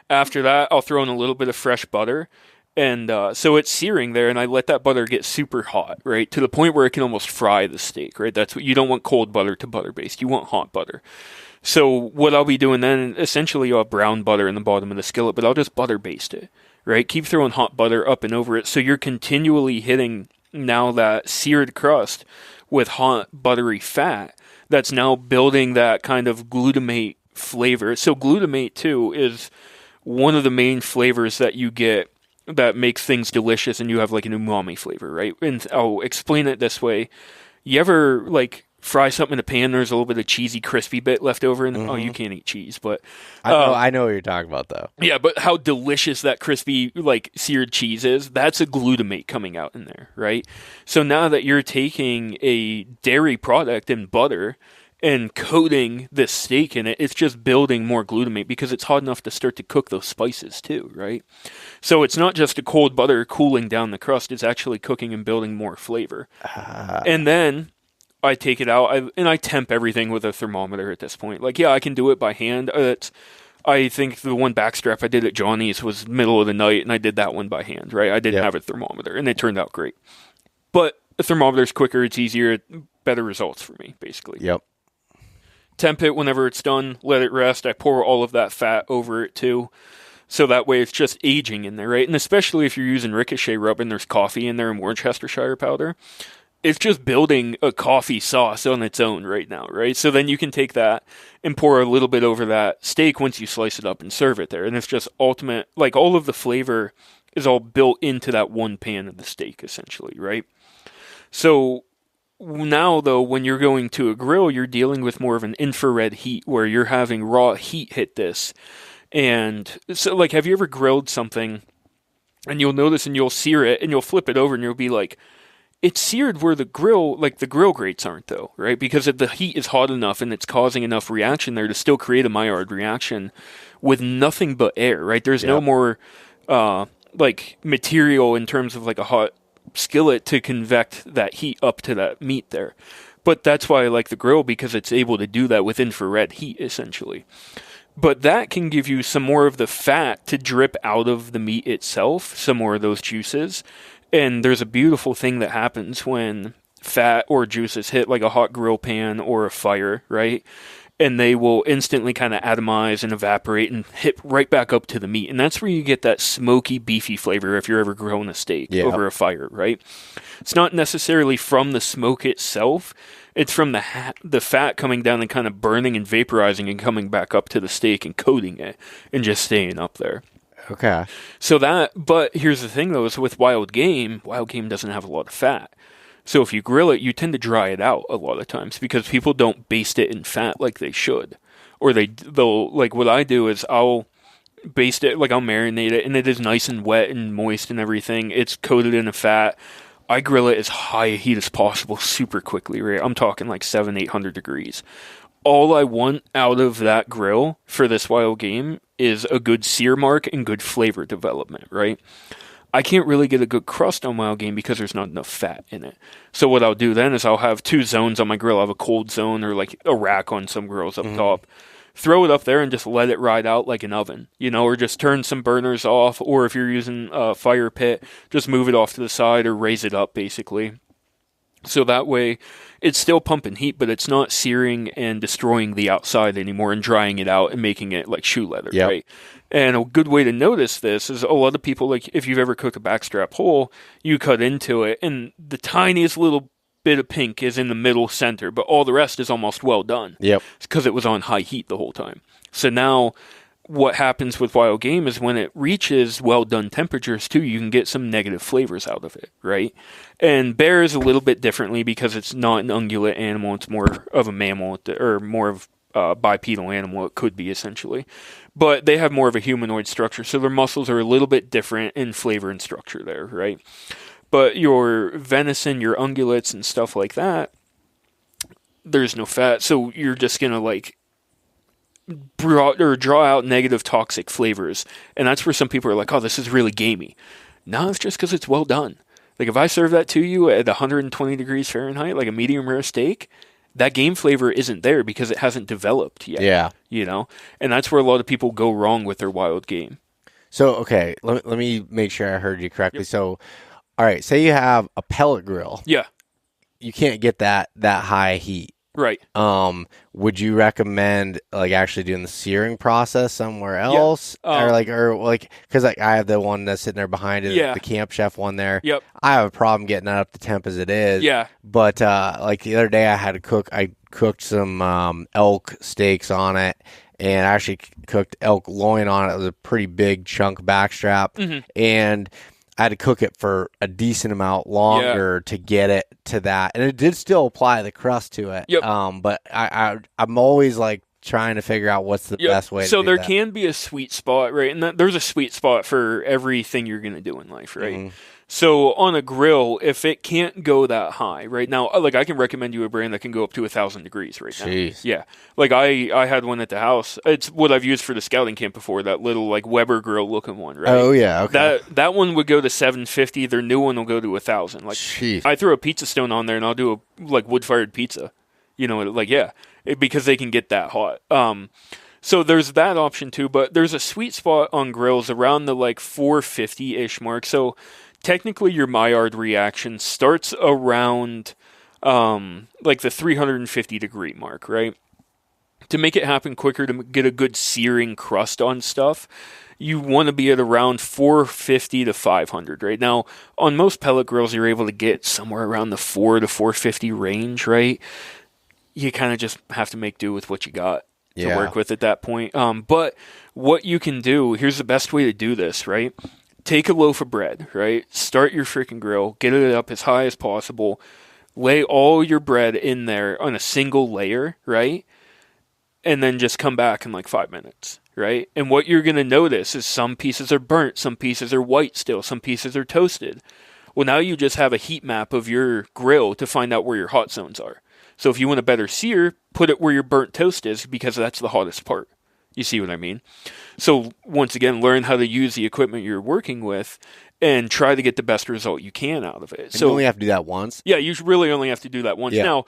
After that, I'll throw in a little bit of fresh butter, and so it's searing there, and I let that butter get super hot, right, to the point where it can almost fry the steak, right? That's what you don't want cold butter to butter based. You want hot butter. So what I'll be doing then, essentially, I'll have brown butter in the bottom of the skillet, but I'll just butter baste it, right? Keep throwing hot butter up and over it, so you're continually hitting now that seared crust with hot buttery fat that's now building that kind of glutamate flavor. So glutamate too is one of the main flavors that you get that makes things delicious and you have like an umami flavor, right? And I'll explain it this way. You ever fry something in a pan, there's a little bit of cheesy, crispy bit left over, and you can't eat cheese, but I know what you're talking about, though. Yeah, but how delicious that crispy, seared cheese is, that's a glutamate coming out in there, right? So now that you're taking a dairy product and butter and coating this steak in it, it's just building more glutamate because it's hot enough to start to cook those spices too, right? So it's not just a cold butter cooling down the crust, it's actually cooking and building more flavor. And then I take it out, and I temp everything with a thermometer at this point. I can do it by hand. I think the one backstrap I did at Johnny's was middle of the night, and I did that one by hand, right? I didn't have a thermometer, and it turned out great. But a thermometer's quicker, it's easier, better results for me, basically. Yep. Temp it whenever it's done, let it rest. I pour all of that fat over it, too. So that way it's just aging in there, right? And especially if you're using Ricochet Rub and there's coffee in there and Worcestershire powder, it's just building a coffee sauce on its own right now, right? So then you can take that and pour a little bit over that steak once you slice it up and serve it there. And it's just ultimate, all of the flavor is all built into that one pan of the steak, essentially, right? So now, though, when you're going to a grill, you're dealing with more of an infrared heat where you're having raw heat hit this. And so, have you ever grilled something and you'll notice and you'll sear it and you'll flip it over and you'll be like, it's seared where the grill grates aren't, though, right? Because the heat is hot enough and it's causing enough reaction there to still create a Maillard reaction with nothing but air, right? There's no more, material in terms of a hot skillet to convect that heat up to that meat there. But that's why I like the grill, because it's able to do that with infrared heat, essentially. But that can give you some more of the fat to drip out of the meat itself, some more of those juices. And there's a beautiful thing that happens when fat or juices hit a hot grill pan or a fire, right? And they will instantly kind of atomize and evaporate and hit right back up to the meat. And that's where you get that smoky, beefy flavor if you're ever grilling a steak over a fire, right? It's not necessarily from the smoke itself. It's from the fat coming down and kind of burning and vaporizing and coming back up to the steak and coating it and just staying up there. Okay. But here's the thing though, is with wild game doesn't have a lot of fat. So if you grill it, you tend to dry it out a lot of times because people don't baste it in fat like they should. Or they'll, like what I do is I'll baste it, like I'll marinate it, and it is nice and wet and moist and everything. It's coated in a fat. I grill it as high a heat as possible super quickly, right? I'm talking like 700-800 degrees. All I want out of that grill for this wild game is a good sear mark and good flavor development, right? I can't really get a good crust on wild game because there's not enough fat in it. So what I'll do then is I'll have 2 zones on my grill. I'll have a cold zone or like a rack on some grills up top. Throw it up there and just let it ride out like an oven, or just turn some burners off. Or if you're using a fire pit, just move it off to the side or raise it up basically. So that way it's still pumping heat, but it's not searing and destroying the outside anymore and drying it out and making it like shoe leather, right? And a good way to notice this is a lot of people, like if you've ever cooked a backstrap hole, you cut into it and the tiniest little bit of pink is in the middle center, but all the rest is almost well done. Yep. It's because it was on high heat the whole time. So now what happens with wild game is when it reaches well done temperatures too, you can get some negative flavors out of it, right? And bear is a little bit differently because it's not an ungulate animal. It's more of a mammal or more of a bipedal animal. It could be essentially, but they have more of a humanoid structure. So their muscles are a little bit different in flavor and structure there, right? But your venison, your ungulates and stuff like that, there's no fat. So you're just going to like draw out negative toxic flavors. And that's where some people are like, oh, this is really gamey. No, it's just because it's well done. Like if I serve that to you at 120 degrees Fahrenheit, like a medium rare steak, that game flavor isn't there because it hasn't developed yet. Yeah. And that's where a lot of people go wrong with their wild game. So, okay, let me make sure I heard you correctly. Yep. So, all right, say you have a pellet grill. Yeah. You can't get that high heat. Right. Would you recommend like actually doing the searing process somewhere else, or because like I have the one that's sitting there behind it, the Camp Chef one there. Yep. I have a problem getting that up to temp as it is. Yeah. But like the other day, I cooked some elk steaks on it, and I actually cooked elk loin on it. It was a pretty big chunk backstrap, and I had to cook it for a decent amount longer to get it to that, and it did still apply the crust to it. Yep. But I'm always like trying to figure out what's the best way. So to do there that. can be a sweet spot, right? And there's a sweet spot for everything you're going to do in life, right? So on a grill, if it can't go that high right now, like I can recommend you a brand that can go up to 1,000 degrees right now. Jeez. Yeah. Like I had one at the house. It's what I've used for the scouting camp before, that little like Weber grill looking one, right? Oh yeah. Okay. That one would go to 750. Their new one will go to 1,000. Like Jeez. I throw a pizza stone on there and I'll do a like wood-fired pizza. Because they can get that hot. So there's that option too, but there's a sweet spot on grills around the like 450-ish mark. So technically your Maillard reaction starts around like the 350 degree mark, right? To make it happen quicker, to get a good searing crust on stuff, you want to be at around 450 to 500 right now. On most pellet grills, you're able to get somewhere around the 4 to 450 range, right? You kind of just have to make do with what you got to work with at that point. But what you can do, here's the best way to do this, right? Take a loaf of bread, right? Start your freaking grill, get it up as high as possible, lay all your bread in there on a single layer, right? And then just come back in like 5 minutes, right? And what you're going to notice is some pieces are burnt, some pieces are white still, some pieces are toasted. Well, now you just have a heat map of your grill to find out where your hot zones are. So if you want a better sear, put it where your burnt toast is because that's the hottest part. You see what I mean? So once again, learn how to use the equipment you're working with and try to get the best result you can out of it. And you only have to do that once? Yeah, you really only have to do that once. Yeah. Now,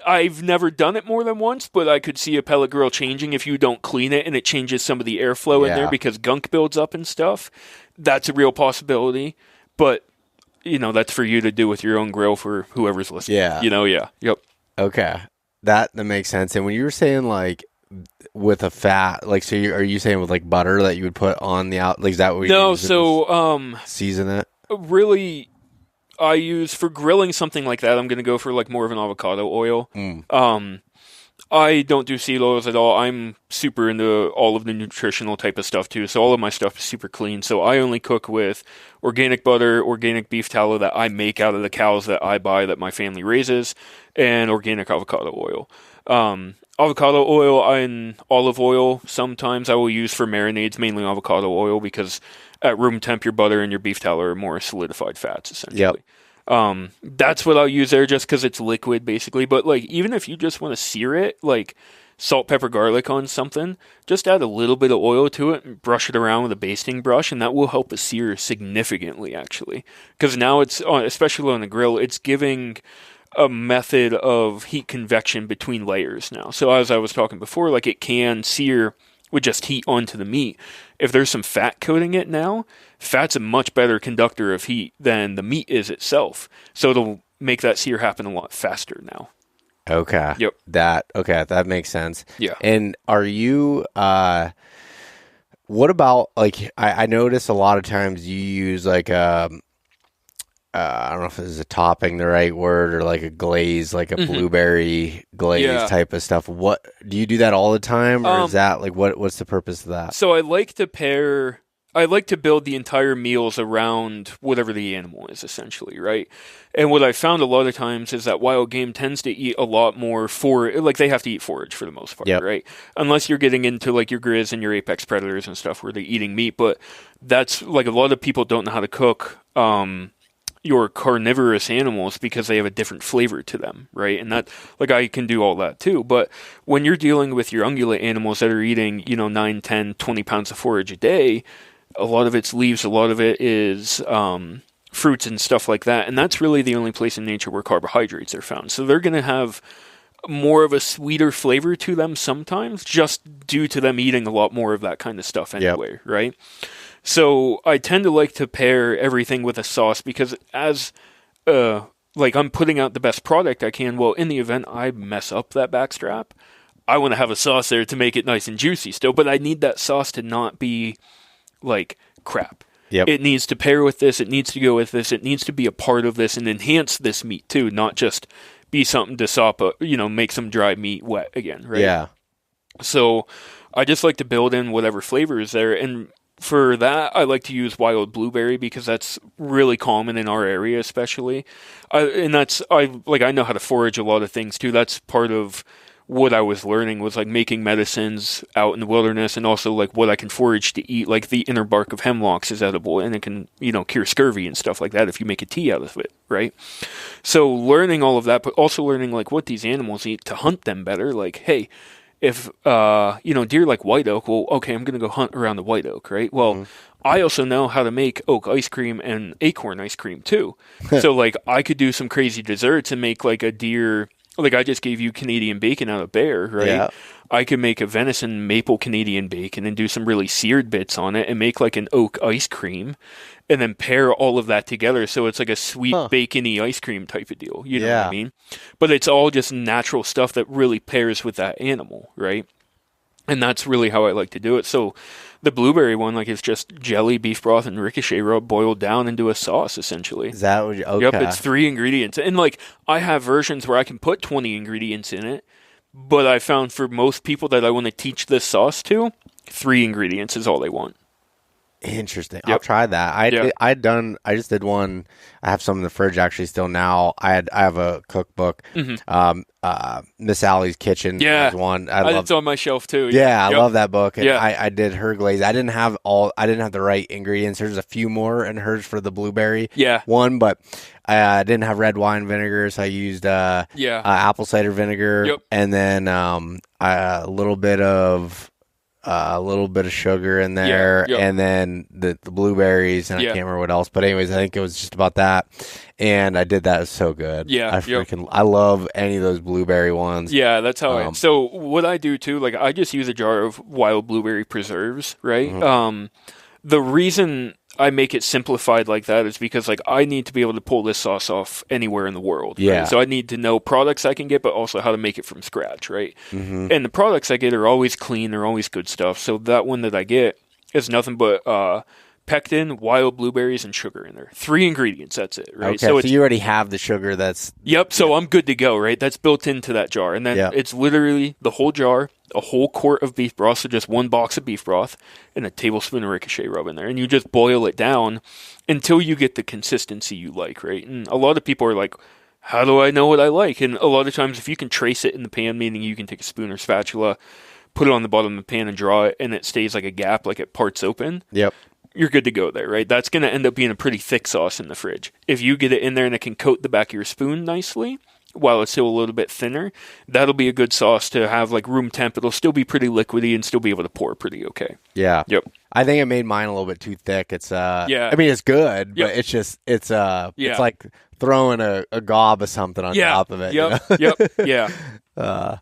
I've never done it more than once, but I could see a pellet grill changing if you don't clean it and it changes some of the airflow in there because gunk builds up and stuff. That's a real possibility. But that's for you to do with your own grill for whoever's listening. Yeah. Yep. Okay. That makes sense. And when you were saying like with a fat, like, so are you saying with like butter that you would put on the out? Like, is that what you season it? Really, I use for grilling something like that. I'm going to go for like more of an avocado oil. I don't do seed oils at all. I'm super into all of the nutritional type of stuff too. So all of my stuff is super clean. So I only cook with organic butter, organic beef tallow that I make out of the cows that I buy that my family raises, and organic avocado oil. Avocado oil and olive oil sometimes I will use for marinades, mainly avocado oil, because at room temp your butter and your beef tallow are more solidified fats essentially. Yep. That's what I'll use there just because it's liquid basically. But like even if you just want to sear it, like salt, pepper, garlic on something, just add a little bit of oil to it and brush it around with a basting brush, and that will help it sear significantly actually. Because now it's, especially on the grill, it's giving a method of heat convection between layers now. So as I was talking before, like it can sear with just heat onto the meat. If there's some fat coating it now, fat's a much better conductor of heat than the meat is itself. So it'll make that sear happen a lot faster now. Okay. Yep. That makes sense. Yeah. And are you, what about, like, I notice a lot of times you use like I don't know if this is a topping the right word, or like a glaze, like a blueberry glaze type of stuff. What do you do that all the time, or is that like what's the purpose of that? So I like to build the entire meals around whatever the animal is essentially, right? And what I found a lot of times is that wild game tends to eat a lot more they have to eat forage for the most part, right? Unless you're getting into like your grizz and your apex predators and stuff where they're eating meat, but that's like a lot of people don't know how to cook your carnivorous animals because they have a different flavor to them, right? And that, like, I can do all that too. But when you're dealing with your ungulate animals that are eating, 9, 10, 20 pounds of forage a day, a lot of it's leaves, a lot of it is fruits and stuff like that. And that's really the only place in nature where carbohydrates are found. So they're going to have more of a sweeter flavor to them sometimes, just due to them eating a lot more of that kind of stuff anyway, right? So I tend to like to pair everything with a sauce because as I'm putting out the best product I can, well, in the event I mess up that backstrap, I want to have a sauce there to make it nice and juicy still, but I need that sauce to not be like crap. Yep. It needs to pair with this, it needs to go with this, it needs to be a part of this and enhance this meat too, not just be something to sop up, make some dry meat wet again, right? Yeah. So I just like to build in whatever flavor is there, and for that, I like to use wild blueberry because that's really common in our area, especially. I know how to forage a lot of things too. That's part of what I was learning was like making medicines out in the wilderness, and also like what I can forage to eat. Like the inner bark of hemlocks is edible, and it can cure scurvy and stuff like that if you make a tea out of it, right? So learning all of that, but also learning like what these animals eat to hunt them better. Like, hey, if, deer like white oak, well, okay, I'm going to go hunt around the white oak, right? Well, I also know how to make oak ice cream and acorn ice cream too. So, like, I could do some crazy desserts and make, like, a deer, like I just gave you Canadian bacon out of bear, right? Yeah. I could make a venison maple Canadian bacon and do some really seared bits on it and make, like, an oak ice cream and then pair all of that together so it's like a sweet bacony ice cream type of deal. You know what I mean? But it's all just natural stuff that really pairs with that animal, right? And that's really how I like to do it. So the blueberry one, like, it's just jelly, beef broth, and Ricochet Rub boiled down into a sauce, essentially. Is that what you... Okay. Yep, it's 3 ingredients. And, like, I have versions where I can put 20 ingredients in it, but I found for most people that I want to teach this sauce to, 3 ingredients is all they want. Interesting. Yep. I'll try that. I just did one. I have some in the fridge actually still now. I have a cookbook. Miss Allie's Kitchen is one. It's on my shelf too. Yeah, I love that book. And I did her glaze. I didn't have the right ingredients. There's a few more in hers for the blueberry one, but I didn't have red wine vinegar, so I used apple cider vinegar and then a little bit of sugar in there, and then the blueberries, and I can't remember what else. But anyways, I think it was just about that, and I did that. It was so good. Yeah, I love any of those blueberry ones. Yeah, that's how So what I do too, like I just use a jar of wild blueberry preserves, right? The reason I make it simplified like that is because like I need to be able to pull this sauce off anywhere in the world. Yeah. Right? So I need to know products I can get, but also how to make it from scratch, right? And the products I get are always clean, they're always good stuff. So that one that I get is nothing but pectin, wild blueberries, and sugar in there. 3 ingredients, that's it, right? Okay, so you already have the sugar that's... Yep, so I'm good to go, right? That's built into that jar. And then it's literally the whole jar, a whole quart of beef broth, so just 1 box of beef broth, and a tablespoon of Ricochet Rub in there. And you just boil it down until you get the consistency you like, right? And a lot of people are like, how do I know what I like? And a lot of times, if you can trace it in the pan, meaning you can take a spoon or spatula, put it on the bottom of the pan and draw it, and it stays like a gap, like it parts open. Yep. You're good to go there, right? That's going to end up being a pretty thick sauce in the fridge. If you get it in there and it can coat the back of your spoon nicely, while it's still a little bit thinner, that'll be a good sauce to have like room temp. It'll still be pretty liquidy and still be able to pour pretty okay. Yeah. Yep. I think it made mine a little bit too thick. It's I mean, it's good, but it's just it's like throwing a gob of something on top of it. Yep. You know? Yep. Yeah.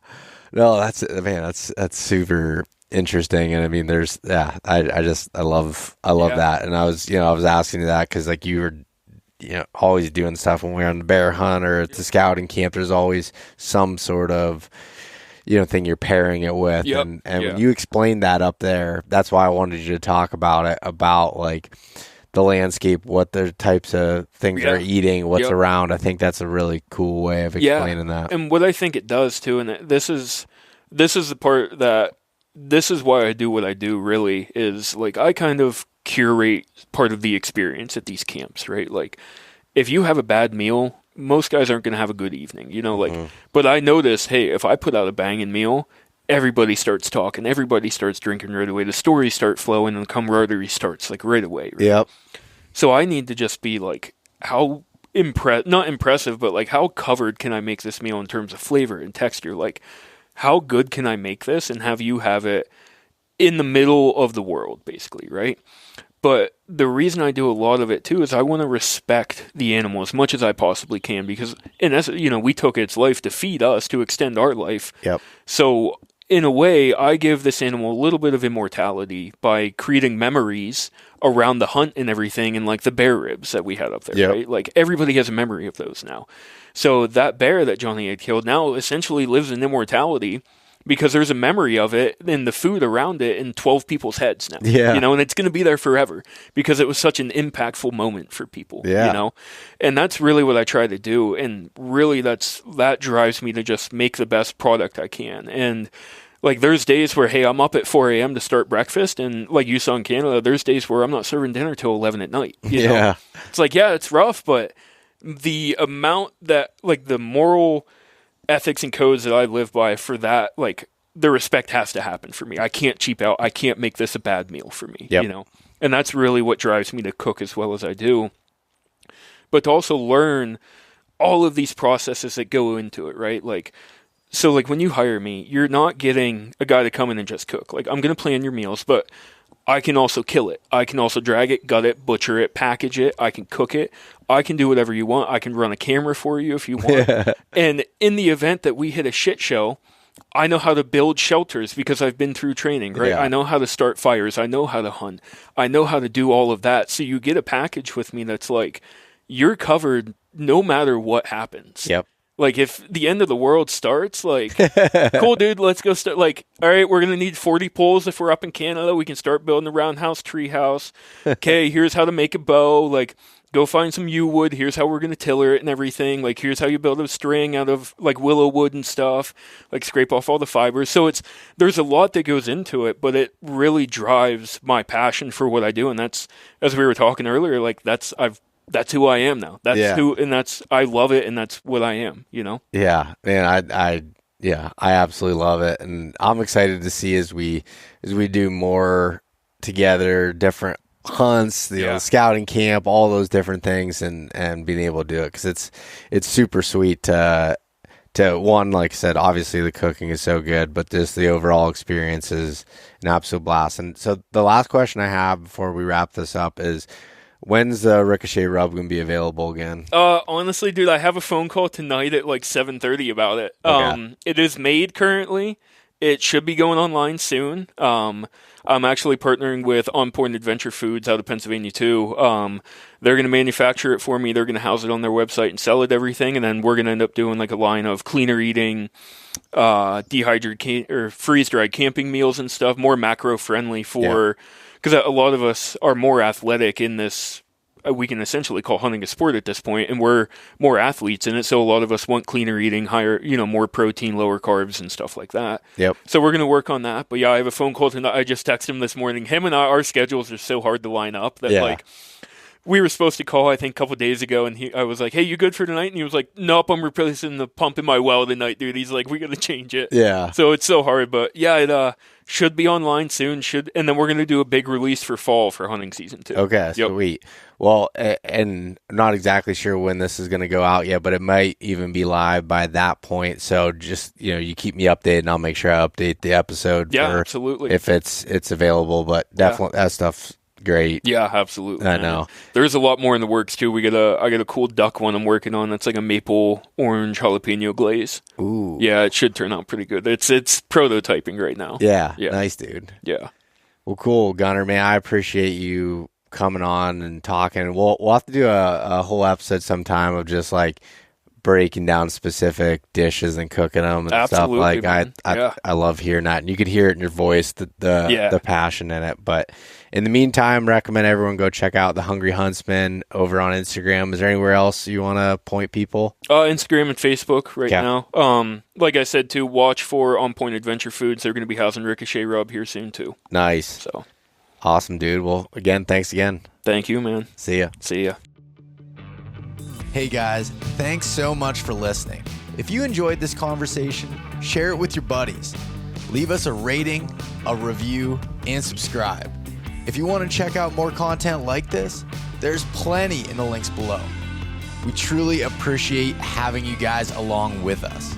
No, that's super interesting. And I mean, there's I love that. And I was asking you that because like you were always doing stuff when we were on the bear hunt or at the scouting camp. There's always some sort of thing you're pairing it with. Yep. And when you explained that up there, that's why I wanted you to talk about it, about like the landscape, what the types of things they're eating, what's around. I think that's a really cool way of explaining that. And what I think it does too, and this is the part that this is why I do what I do really, is like I kind of curate part of the experience at these camps, right? Like if you have a bad meal, most guys aren't going to have a good evening, but I notice, hey, if I put out a banging meal, everybody starts talking, everybody starts drinking right away, the stories start flowing, and the camaraderie starts like right away. Right? Yep. So I need to just be like, how not impressive, but like how covered can I make this meal in terms of flavor and texture? Like how good can I make this and have you have it in the middle of the world, basically, right? But the reason I do a lot of it too is I want to respect the animal as much as I possibly can, because in essence, we took its life to feed us, to extend our life. Yep. So in a way, I give this animal a little bit of immortality by creating memories around the hunt and everything, and like the bear ribs that we had up there, right? Like everybody has a memory of those now. So that bear that Johnny had killed now essentially lives in immortality because there's a memory of it and the food around it in 12 people's heads now. Yeah. And it's going to be there forever because it was such an impactful moment for people. Yeah. And that's really what I try to do. And really that drives me to just make the best product I can. And like there's days where, hey, I'm up at 4 a.m. to start breakfast. And like you saw in Canada, there's days where I'm not serving dinner till 11 at night. You know? It's like, it's rough, but the amount that like the moral ethics and codes that I live by for that, like the respect has to happen for me. I can't cheap out. I can't make this a bad meal for me, and that's really what drives me to cook as well as I do. But to also learn all of these processes that go into it, right? Like, so like when you hire me, you're not getting a guy to come in and just cook. Like I'm going to plan your meals, but I can also kill it. I can also drag it, gut it, butcher it, package it. I can cook it. I can do whatever you want. I can run a camera for you if you want. And in the event that we hit a shit show, I know how to build shelters because I've been through training, right? I know how to start fires. I know how to hunt. I know how to do all of that. So you get a package with me that's like, you're covered no matter what happens. Yep. Like, if the end of the world starts, like, cool, dude, let's go start. Like, all right, we're going to need 40 poles if we're up in Canada. We can start building a roundhouse tree house. Okay, here's how to make a bow. Like, go find some yew wood. Here's how we're going to tiller it and everything. Like, here's how you build a string out of, like, willow wood and stuff. Like, scrape off all the fibers. So there's a lot that goes into it, but it really drives my passion for what I do. And that's, as we were talking earlier, like, that's who I am now. I love it, and that's what I am, Yeah, man, I absolutely love it, and I'm excited to see as we do more together, different hunts, the scouting camp, all those different things, and being able to do it, because it's super sweet to one, like I said, obviously the cooking is so good, but just the overall experience is an absolute blast. And so the last question I have before we wrap this up is, when's the Ricochet Rub going to be available again? Honestly, dude, I have a phone call tonight at like 7:30 about it. Okay. It is made currently. It should be going online soon. I'm actually partnering with On Point Adventure Foods out of Pennsylvania too. They're going to manufacture it for me. They're going to house it on their website and sell it, everything. And then we're going to end up doing like a line of cleaner eating, dehydrated or freeze-dried camping meals and stuff, more macro friendly for, because because a lot of us are more athletic in this. We can essentially call hunting a sport at this point, and we're more athletes in it. So a lot of us want cleaner eating, higher, more protein, lower carbs, and stuff like that. Yep. So we're going to work on that. But yeah, I have a phone call tonight. I just texted him this morning. Him and our schedules are so hard to line up that we were supposed to call, I think, a couple of days ago, and I was like, hey, you good for tonight? And he was like, nope, I'm replacing the pump in my well tonight, dude. He's like, we got to change it. Yeah. So it's so hard. But yeah, it should be online soon. And then we're going to do a big release for fall for hunting season too. Okay, sweet. Well, and I'm not exactly sure when this is going to go out yet, but it might even be live by that point. So just, you keep me updated, and I'll make sure I update the episode. Yeah, absolutely. If it's available, but definitely that stuff's great. Yeah, absolutely. I know. There's a lot more in the works too. I got a cool duck one I'm working on. That's like a maple orange jalapeno glaze. Ooh. Yeah, it should turn out pretty good. It's prototyping right now. Yeah. Nice, dude. Yeah. Well, cool, Gunnar, man. I appreciate you coming on and talking. We'll have to do a whole episode sometime of just like breaking down specific dishes and cooking them and absolutely, stuff. Like I love hearing that, and you could hear it in your voice, the passion in it. But in the meantime, recommend everyone go check out the Hungry Huntsman over on Instagram. Is there anywhere else you want to point people? Instagram and Facebook right now. Like I said too, watch for On Point Adventure Foods. They're going to be housing Ricochet Rub here soon too. Nice. So awesome, dude. Well, again, thanks again. Thank you, man. See ya. Hey guys, thanks so much for listening. If you enjoyed this conversation, share it with your buddies. Leave us a rating, a review, and subscribe. If you want to check out more content like this, there's plenty in the links below. We truly appreciate having you guys along with us.